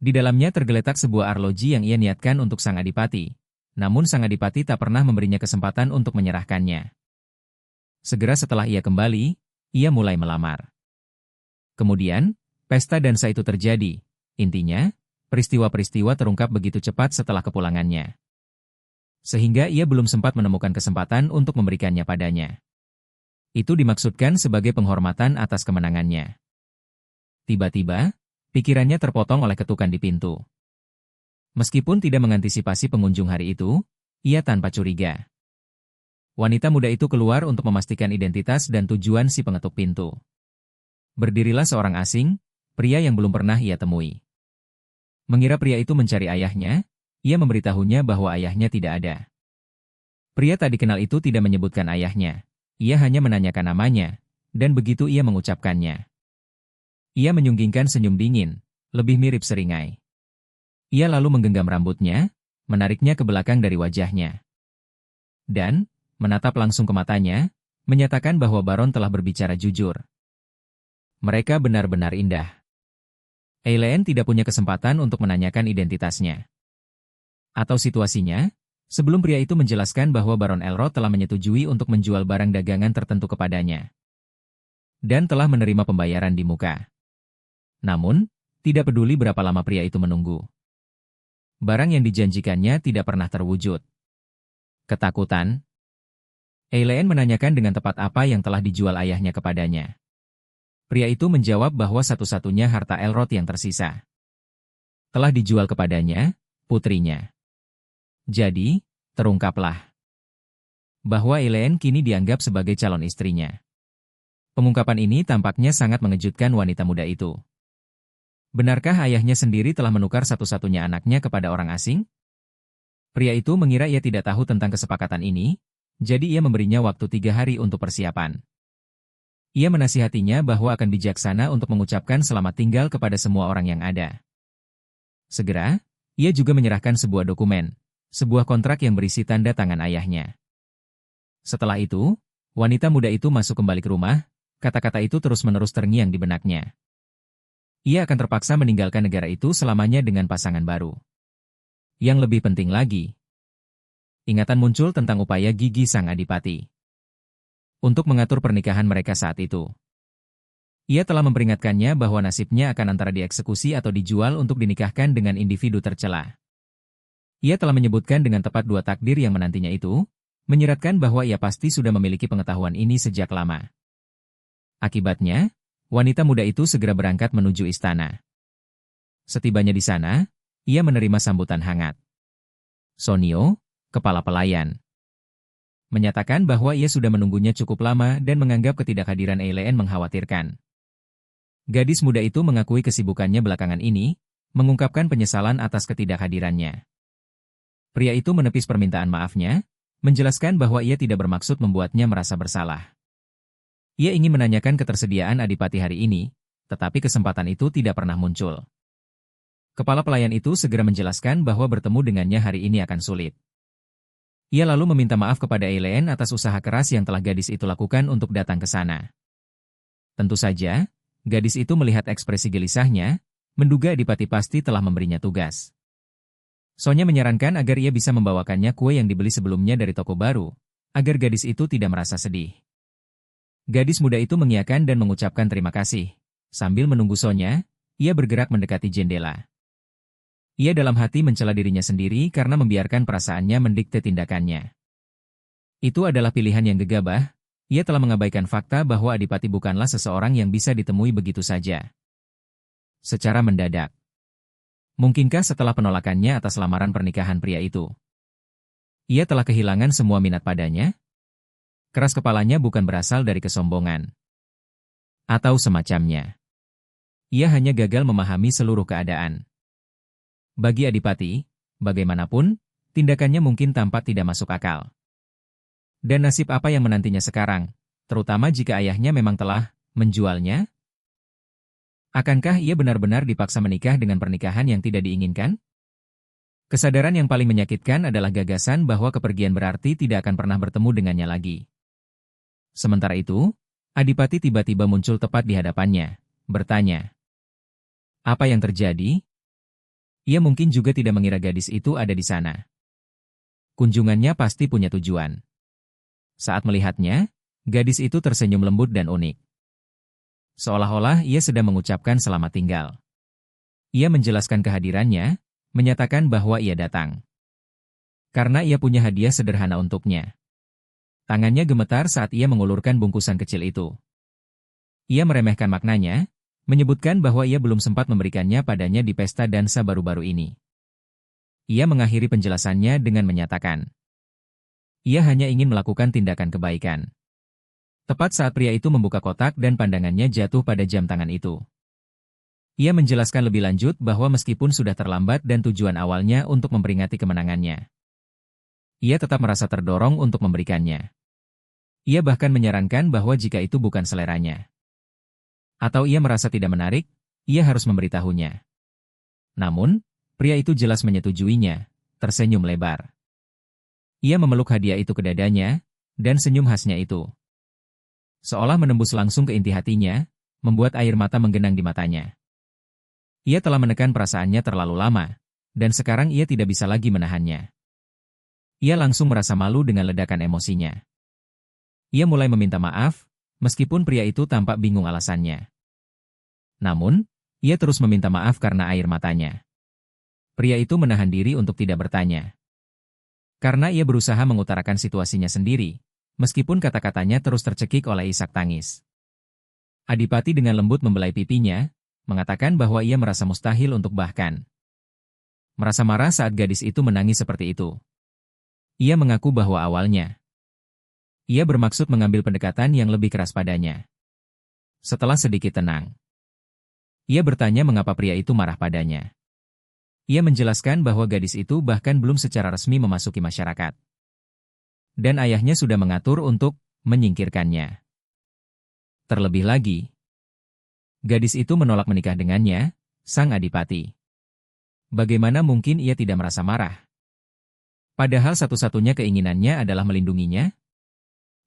Di dalamnya tergeletak sebuah arloji yang ia niatkan untuk sang adipati, namun sang adipati tak pernah memberinya kesempatan untuk menyerahkannya. Segera setelah ia kembali, ia mulai melamar. Kemudian, pesta dansa itu terjadi. Intinya, peristiwa-peristiwa terungkap begitu cepat setelah kepulangannya. Sehingga ia belum sempat menemukan kesempatan untuk memberikannya padanya. Itu dimaksudkan sebagai penghormatan atas kemenangannya. Tiba-tiba, pikirannya terpotong oleh ketukan di pintu. Meskipun tidak mengantisipasi pengunjung hari itu, ia tanpa curiga. Wanita muda itu keluar untuk memastikan identitas dan tujuan si pengetuk pintu. Berdirilah seorang asing, pria yang belum pernah ia temui. Mengira pria itu mencari ayahnya, ia memberitahunya bahwa ayahnya tidak ada. Pria tak dikenal itu tidak menyebutkan ayahnya, ia hanya menanyakan namanya, dan begitu ia mengucapkannya. Ia menyunggingkan senyum dingin, lebih mirip seringai. Ia lalu menggenggam rambutnya, menariknya ke belakang dari wajahnya. Dan, menatap langsung ke matanya, menyatakan bahwa Baron telah berbicara jujur. Mereka benar-benar indah. Elaine tidak punya kesempatan untuk menanyakan identitasnya atau situasinya, sebelum pria itu menjelaskan bahwa Baron Elrod telah menyetujui untuk menjual barang dagangan tertentu kepadanya. Dan telah menerima pembayaran di muka. Namun, tidak peduli berapa lama pria itu menunggu. Barang yang dijanjikannya tidak pernah terwujud. Ketakutan. Elaine menanyakan dengan tepat apa yang telah dijual ayahnya kepadanya. Pria itu menjawab bahwa satu-satunya harta Elrod yang tersisa telah dijual kepadanya, putrinya. Jadi, terungkaplah bahwa Elaine kini dianggap sebagai calon istrinya. Pengungkapan ini tampaknya sangat mengejutkan wanita muda itu. Benarkah ayahnya sendiri telah menukar satu-satunya anaknya kepada orang asing? Pria itu mengira ia tidak tahu tentang kesepakatan ini, jadi ia memberinya waktu 3 hari untuk persiapan. Ia menasihatinya bahwa akan bijaksana untuk mengucapkan selamat tinggal kepada semua orang yang ada. Segera, ia juga menyerahkan sebuah dokumen, sebuah kontrak yang berisi tanda tangan ayahnya. Setelah itu, wanita muda itu masuk kembali ke rumah, kata-kata itu terus-menerus terngiang di benaknya. Ia akan terpaksa meninggalkan negara itu selamanya dengan pasangan baru. Yang lebih penting lagi, ingatan muncul tentang upaya gigi sang adipati untuk mengatur pernikahan mereka saat itu. Ia telah memperingatkannya bahwa nasibnya akan antara dieksekusi atau dijual untuk dinikahkan dengan individu tercela. Ia telah menyebutkan dengan tepat 2 takdir yang menantinya itu, menyiratkan bahwa ia pasti sudah memiliki pengetahuan ini sejak lama. Akibatnya, Wanita muda itu segera berangkat menuju istana. Setibanya di sana, ia menerima sambutan hangat. Sonio, kepala pelayan, menyatakan bahwa ia sudah menunggunya cukup lama dan menganggap ketidakhadiran Eileen mengkhawatirkan. Gadis muda itu mengakui kesibukannya belakangan ini, mengungkapkan penyesalan atas ketidakhadirannya. Pria itu menepis permintaan maafnya, menjelaskan bahwa ia tidak bermaksud membuatnya merasa bersalah. Ia ingin menanyakan ketersediaan Adipati hari ini, tetapi kesempatan itu tidak pernah muncul. Kepala pelayan itu segera menjelaskan bahwa bertemu dengannya hari ini akan sulit. Ia lalu meminta maaf kepada Eileen atas usaha keras yang telah gadis itu lakukan untuk datang ke sana. Tentu saja, gadis itu melihat ekspresi gelisahnya, menduga Adipati pasti telah memberinya tugas. Sonya menyarankan agar ia bisa membawakannya kue yang dibeli sebelumnya dari toko baru, agar gadis itu tidak merasa sedih. Gadis muda itu mengiyakan dan mengucapkan terima kasih. Sambil menunggu Sonya, ia bergerak mendekati jendela. Ia dalam hati mencela dirinya sendiri karena membiarkan perasaannya mendikte tindakannya. Itu adalah pilihan yang gegabah. Ia telah mengabaikan fakta bahwa Adipati bukanlah seseorang yang bisa ditemui begitu saja. Secara mendadak. Mungkinkah setelah penolakannya atas lamaran pernikahan pria itu, ia telah kehilangan semua minat padanya? Keras kepalanya bukan berasal dari kesombongan atau semacamnya. Ia hanya gagal memahami seluruh keadaan. Bagi Adipati, bagaimanapun, tindakannya mungkin tampak tidak masuk akal. Dan nasib apa yang menantinya sekarang, terutama jika ayahnya memang telah menjualnya? Akankah ia benar-benar dipaksa menikah dengan pernikahan yang tidak diinginkan? Kesadaran yang paling menyakitkan adalah gagasan bahwa kepergian berarti tidak akan pernah bertemu dengannya lagi. Sementara itu, Adipati tiba-tiba muncul tepat di hadapannya, bertanya, "Apa yang terjadi?" Ia mungkin juga tidak mengira gadis itu ada di sana. Kunjungannya pasti punya tujuan. Saat melihatnya, gadis itu tersenyum lembut dan unik. Seolah-olah ia sedang mengucapkan selamat tinggal. Ia menjelaskan kehadirannya, menyatakan bahwa ia datang karena ia punya hadiah sederhana untuknya. Tangannya gemetar saat ia mengulurkan bungkusan kecil itu. Ia meremehkan maknanya, menyebutkan bahwa ia belum sempat memberikannya padanya di pesta dansa baru-baru ini. Ia mengakhiri penjelasannya dengan menyatakan, ia hanya ingin melakukan tindakan kebaikan. Tepat saat pria itu membuka kotak dan pandangannya jatuh pada jam tangan itu. Ia menjelaskan lebih lanjut bahwa meskipun sudah terlambat dan tujuan awalnya untuk memperingati kemenangannya, ia tetap merasa terdorong untuk memberikannya. Ia bahkan menyarankan bahwa jika itu bukan seleranya, atau ia merasa tidak menarik, ia harus memberitahunya. Namun, pria itu jelas menyetujuinya, tersenyum lebar. Ia memeluk hadiah itu ke dadanya, dan senyum khasnya itu seolah menembus langsung ke inti hatinya, membuat air mata menggenang di matanya. Ia telah menekan perasaannya terlalu lama, dan sekarang ia tidak bisa lagi menahannya. Ia langsung merasa malu dengan ledakan emosinya. Ia mulai meminta maaf, meskipun pria itu tampak bingung alasannya. Namun, ia terus meminta maaf karena air matanya. Pria itu menahan diri untuk tidak bertanya. Karena ia berusaha mengutarakan situasinya sendiri, meskipun kata-katanya terus tercekik oleh isak tangis. Adipati dengan lembut membelai pipinya, mengatakan bahwa ia merasa mustahil untuk bahkan merasa marah saat gadis itu menangis seperti itu. Ia mengaku bahwa awalnya ia bermaksud mengambil pendekatan yang lebih keras padanya. Setelah sedikit tenang, ia bertanya mengapa pria itu marah padanya. Ia menjelaskan bahwa gadis itu bahkan belum secara resmi memasuki masyarakat. Dan ayahnya sudah mengatur untuk menyingkirkannya. Terlebih lagi, gadis itu menolak menikah dengannya, sang Adipati. Bagaimana mungkin ia tidak merasa marah? Padahal satu-satunya keinginannya adalah melindunginya.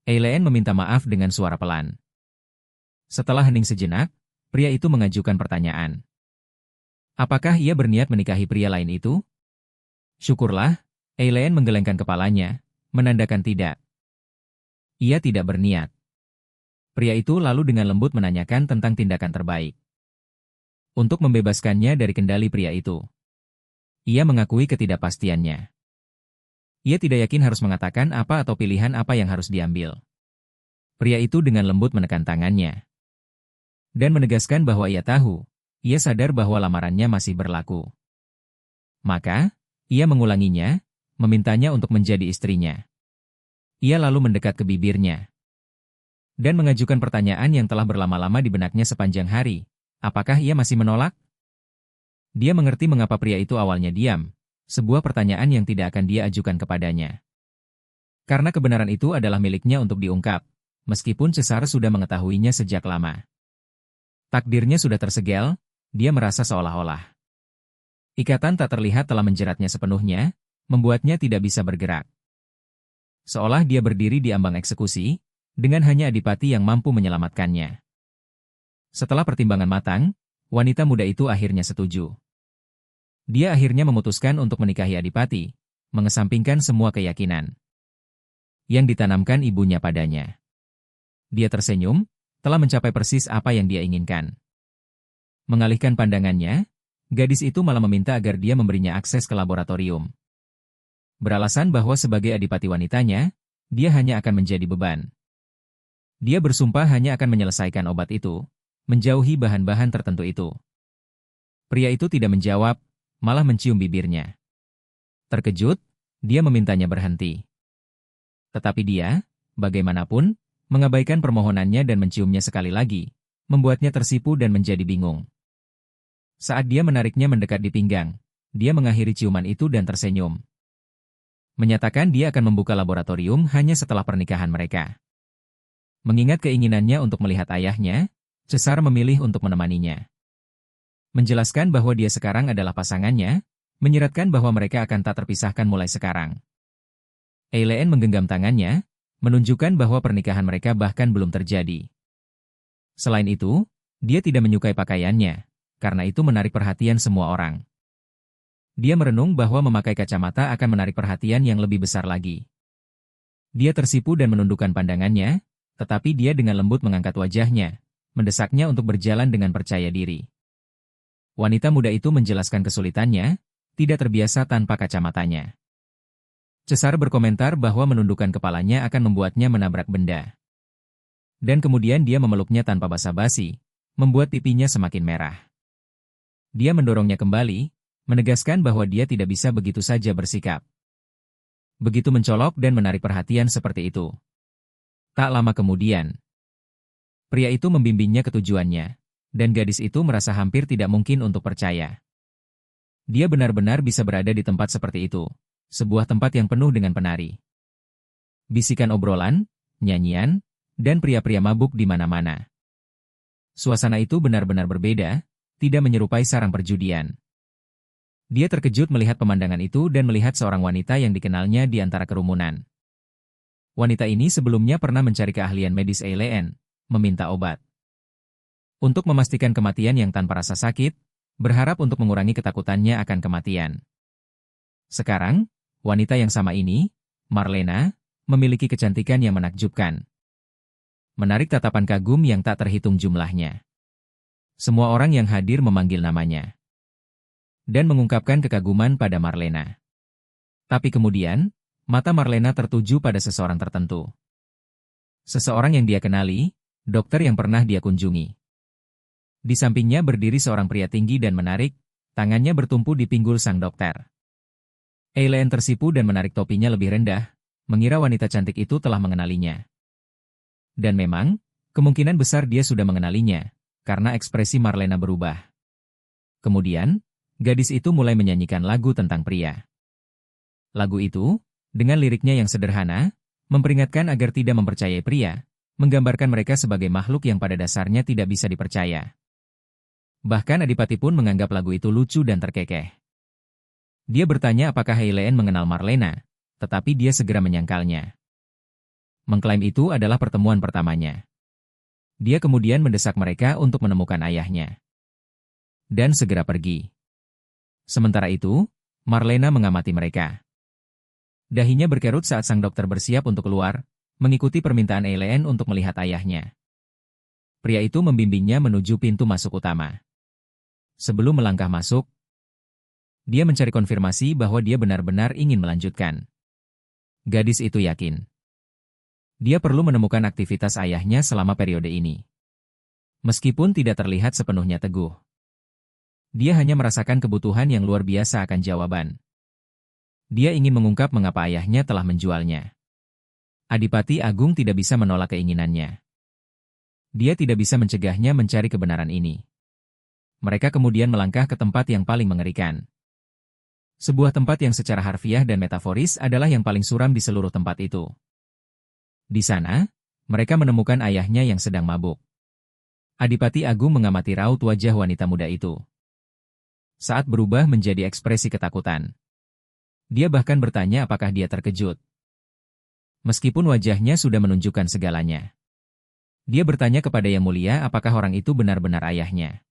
Eileen meminta maaf dengan suara pelan. Setelah hening sejenak, pria itu mengajukan pertanyaan. Apakah ia berniat menikahi pria lain itu? Syukurlah, Eileen menggelengkan kepalanya, menandakan tidak. Ia tidak berniat. Pria itu lalu dengan lembut menanyakan tentang tindakan terbaik untuk membebaskannya dari kendali pria itu. Ia mengakui ketidakpastiannya. Ia tidak yakin harus mengatakan apa atau pilihan apa yang harus diambil. Pria itu dengan lembut menekan tangannya. dan menegaskan bahwa ia sadar bahwa lamarannya masih berlaku. Maka, ia mengulanginya, memintanya untuk menjadi istrinya. Ia lalu mendekat ke bibirnya dan mengajukan pertanyaan yang telah berlama-lama di benaknya sepanjang hari. Apakah ia masih menolak? Dia mengerti mengapa pria itu awalnya diam, sebuah pertanyaan yang tidak akan dia ajukan kepadanya. Karena kebenaran itu adalah miliknya untuk diungkap, meskipun Cesar sudah mengetahuinya sejak lama. Takdirnya sudah tersegel, dia merasa seolah-olah ikatan tak terlihat telah menjeratnya sepenuhnya, membuatnya tidak bisa bergerak. Seolah dia berdiri di ambang eksekusi, dengan hanya adipati yang mampu menyelamatkannya. Setelah pertimbangan matang, wanita muda itu akhirnya setuju. Dia akhirnya memutuskan untuk menikahi adipati, mengesampingkan semua keyakinan yang ditanamkan ibunya padanya. Dia tersenyum, telah mencapai persis apa yang dia inginkan. Mengalihkan pandangannya, gadis itu malah meminta agar dia memberinya akses ke laboratorium. Beralasan bahwa sebagai adipati wanitanya, dia hanya akan menjadi beban. Dia bersumpah hanya akan menyelesaikan obat itu, menjauhi bahan-bahan tertentu itu. Pria itu tidak menjawab, malah mencium bibirnya. Terkejut, dia memintanya berhenti. Tetapi dia, bagaimanapun, mengabaikan permohonannya dan menciumnya sekali lagi, membuatnya tersipu dan menjadi bingung. Saat dia menariknya mendekat di pinggang, dia mengakhiri ciuman itu dan tersenyum. Menyatakan dia akan membuka laboratorium hanya setelah pernikahan mereka. Mengingat keinginannya untuk melihat ayahnya, Cesar memilih untuk menemaninya. Menjelaskan bahwa dia sekarang adalah pasangannya, menyiratkan bahwa mereka akan tak terpisahkan mulai sekarang. Eileen menggenggam tangannya, menunjukkan bahwa pernikahan mereka bahkan belum terjadi. Selain itu, dia tidak menyukai pakaiannya, karena itu menarik perhatian semua orang. Dia merenung bahwa memakai kacamata akan menarik perhatian yang lebih besar lagi. Dia tersipu dan menundukkan pandangannya, tetapi dia dengan lembut mengangkat wajahnya, mendesaknya untuk berjalan dengan percaya diri. Wanita muda itu menjelaskan kesulitannya, tidak terbiasa tanpa kacamatanya. Cesar berkomentar bahwa menundukkan kepalanya akan membuatnya menabrak benda. Dan kemudian dia memeluknya tanpa basa-basi, membuat pipinya semakin merah. Dia mendorongnya kembali, menegaskan bahwa dia tidak bisa begitu saja bersikap. Begitu mencolok dan menarik perhatian seperti itu. Tak lama kemudian, pria itu membimbingnya ke tujuannya, dan gadis itu merasa hampir tidak mungkin untuk percaya. Dia benar-benar bisa berada di tempat seperti itu, sebuah tempat yang penuh dengan penari. Bisikan obrolan, nyanyian, dan pria-pria mabuk di mana-mana. Suasana itu benar-benar berbeda, tidak menyerupai sarang perjudian. Dia terkejut melihat pemandangan itu dan melihat seorang wanita yang dikenalnya di antara kerumunan. Wanita ini sebelumnya pernah mencari keahlian medis Eileen, meminta obat. Untuk memastikan kematian yang tanpa rasa sakit, berharap untuk mengurangi ketakutannya akan kematian. Sekarang, wanita yang sama ini, Marlena, memiliki kecantikan yang menakjubkan. Menarik tatapan kagum yang tak terhitung jumlahnya. Semua orang yang hadir memanggil namanya dan mengungkapkan kekaguman pada Marlena. Tapi kemudian, mata Marlena tertuju pada seseorang tertentu. Seseorang yang dia kenali, dokter yang pernah dia kunjungi. Di sampingnya berdiri seorang pria tinggi dan menarik, tangannya bertumpu di pinggul sang dokter. Eileen tersipu dan menarik topinya lebih rendah, mengira wanita cantik itu telah mengenalinya. Dan memang, kemungkinan besar dia sudah mengenalinya, karena ekspresi Marlena berubah. Kemudian, gadis itu mulai menyanyikan lagu tentang pria. Lagu itu, dengan liriknya yang sederhana, memperingatkan agar tidak mempercayai pria, menggambarkan mereka sebagai makhluk yang pada dasarnya tidak bisa dipercaya. Bahkan Adipati pun menganggap lagu itu lucu dan terkekeh. Dia bertanya apakah Eileen mengenal Marlena, tetapi dia segera menyangkalnya. Mengklaim itu adalah pertemuan pertamanya. Dia kemudian mendesak mereka untuk menemukan ayahnya. Dan segera pergi. Sementara itu, Marlena mengamati mereka. Dahinya berkerut saat sang dokter bersiap untuk keluar, mengikuti permintaan Eileen untuk melihat ayahnya. Pria itu membimbingnya menuju pintu masuk utama. Sebelum melangkah masuk, dia mencari konfirmasi bahwa dia benar-benar ingin melanjutkan. Gadis itu yakin. Dia perlu menemukan aktivitas ayahnya selama periode ini. Meskipun tidak terlihat sepenuhnya teguh. Dia hanya merasakan kebutuhan yang luar biasa akan jawaban. Dia ingin mengungkap mengapa ayahnya telah menjualnya. Adipati Agung tidak bisa menolak keinginannya. Dia tidak bisa mencegahnya mencari kebenaran ini. Mereka kemudian melangkah ke tempat yang paling mengerikan. Sebuah tempat yang secara harfiah dan metaforis adalah yang paling suram di seluruh tempat itu. Di sana, mereka menemukan ayahnya yang sedang mabuk. Adipati Agung mengamati raut wajah wanita muda itu. Saat berubah menjadi ekspresi ketakutan. Dia bahkan bertanya apakah dia terkejut. Meskipun wajahnya sudah menunjukkan segalanya. Dia bertanya kepada Yang Mulia apakah orang itu benar-benar ayahnya.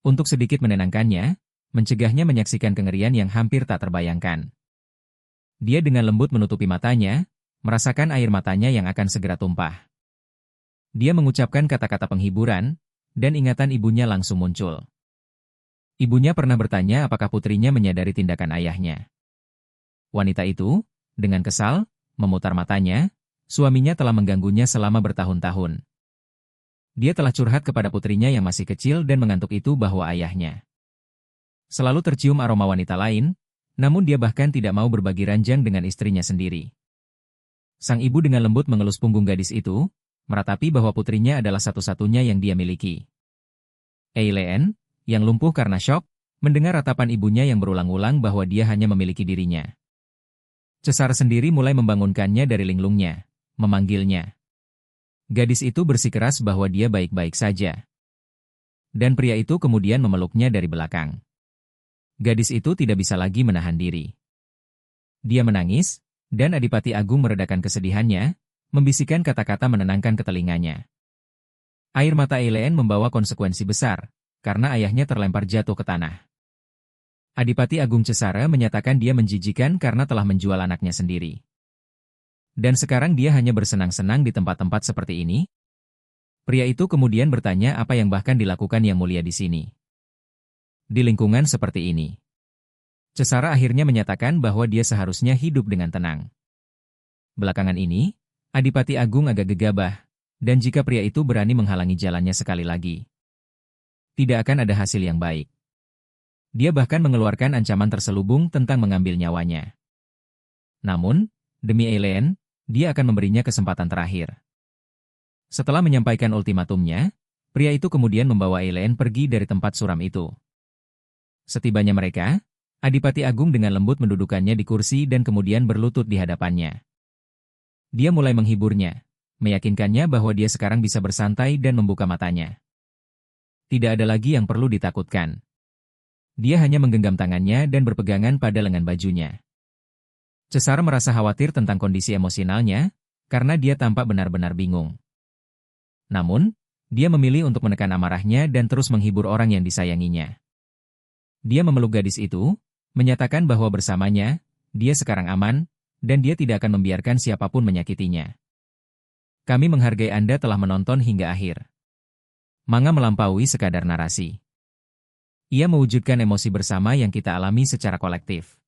Untuk sedikit menenangkannya, mencegahnya menyaksikan kengerian yang hampir tak terbayangkan. Dia dengan lembut menutupi matanya, merasakan air matanya yang akan segera tumpah. Dia mengucapkan kata-kata penghiburan, dan ingatan ibunya langsung muncul. Ibunya pernah bertanya apakah putrinya menyadari tindakan ayahnya. Wanita itu, dengan kesal, memutar matanya, suaminya telah mengganggunya selama bertahun-tahun. Dia telah curhat kepada putrinya yang masih kecil dan mengantuk itu bahwa ayahnya selalu tercium aroma wanita lain, namun dia bahkan tidak mau berbagi ranjang dengan istrinya sendiri. Sang ibu dengan lembut mengelus punggung gadis itu, meratapi bahwa putrinya adalah satu-satunya yang dia miliki. Eileen, yang lumpuh karena syok, mendengar ratapan ibunya yang berulang-ulang bahwa dia hanya memiliki dirinya. Cesar sendiri mulai membangunkannya dari linglungnya, memanggilnya. Gadis itu bersikeras bahwa dia baik-baik saja. Dan pria itu kemudian memeluknya dari belakang. Gadis itu tidak bisa lagi menahan diri. Dia menangis, dan Adipati Agung meredakan kesedihannya, membisikkan kata-kata menenangkan ke telinganya. Air mata Eileen membawa konsekuensi besar, karena ayahnya terlempar jatuh ke tanah. Adipati Agung Cesara menyatakan dia menjijikan karena telah menjual anaknya sendiri. Dan sekarang dia hanya bersenang-senang di tempat-tempat seperti ini? Pria itu kemudian bertanya apa yang bahkan dilakukan Yang Mulia di sini. Di lingkungan seperti ini. Cesara akhirnya menyatakan bahwa dia seharusnya hidup dengan tenang. Belakangan ini, Adipati Agung agak gegabah, dan jika pria itu berani menghalangi jalannya sekali lagi, tidak akan ada hasil yang baik. Dia bahkan mengeluarkan ancaman terselubung tentang mengambil nyawanya. Namun, demi Eileen, dia akan memberinya kesempatan terakhir. Setelah menyampaikan ultimatumnya, pria itu kemudian membawa Eileen pergi dari tempat suram itu. Setibanya mereka, Adipati Agung dengan lembut mendudukannya di kursi dan kemudian berlutut di hadapannya. Dia mulai menghiburnya, meyakinkannya bahwa dia sekarang bisa bersantai dan membuka matanya. Tidak ada lagi yang perlu ditakutkan. Dia hanya menggenggam tangannya dan berpegangan pada lengan bajunya. Cesar merasa khawatir tentang kondisi emosionalnya, karena dia tampak benar-benar bingung. Namun, dia memilih untuk menekan amarahnya dan terus menghibur orang yang disayanginya. Dia memeluk gadis itu, menyatakan bahwa bersamanya, dia sekarang aman, dan dia tidak akan membiarkan siapapun menyakitinya. Kami menghargai Anda telah menonton hingga akhir. Manga melampaui sekadar narasi. Ia mewujudkan emosi bersama yang kita alami secara kolektif.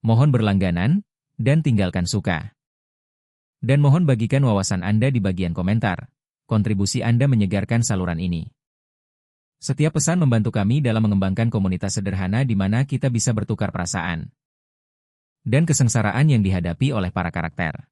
Mohon berlangganan, dan tinggalkan suka. Dan mohon bagikan wawasan Anda di bagian komentar. Kontribusi Anda menyegarkan saluran ini. Setiap pesan membantu kami dalam mengembangkan komunitas sederhana di mana kita bisa bertukar perasaan dan kesengsaraan yang dihadapi oleh para karakter.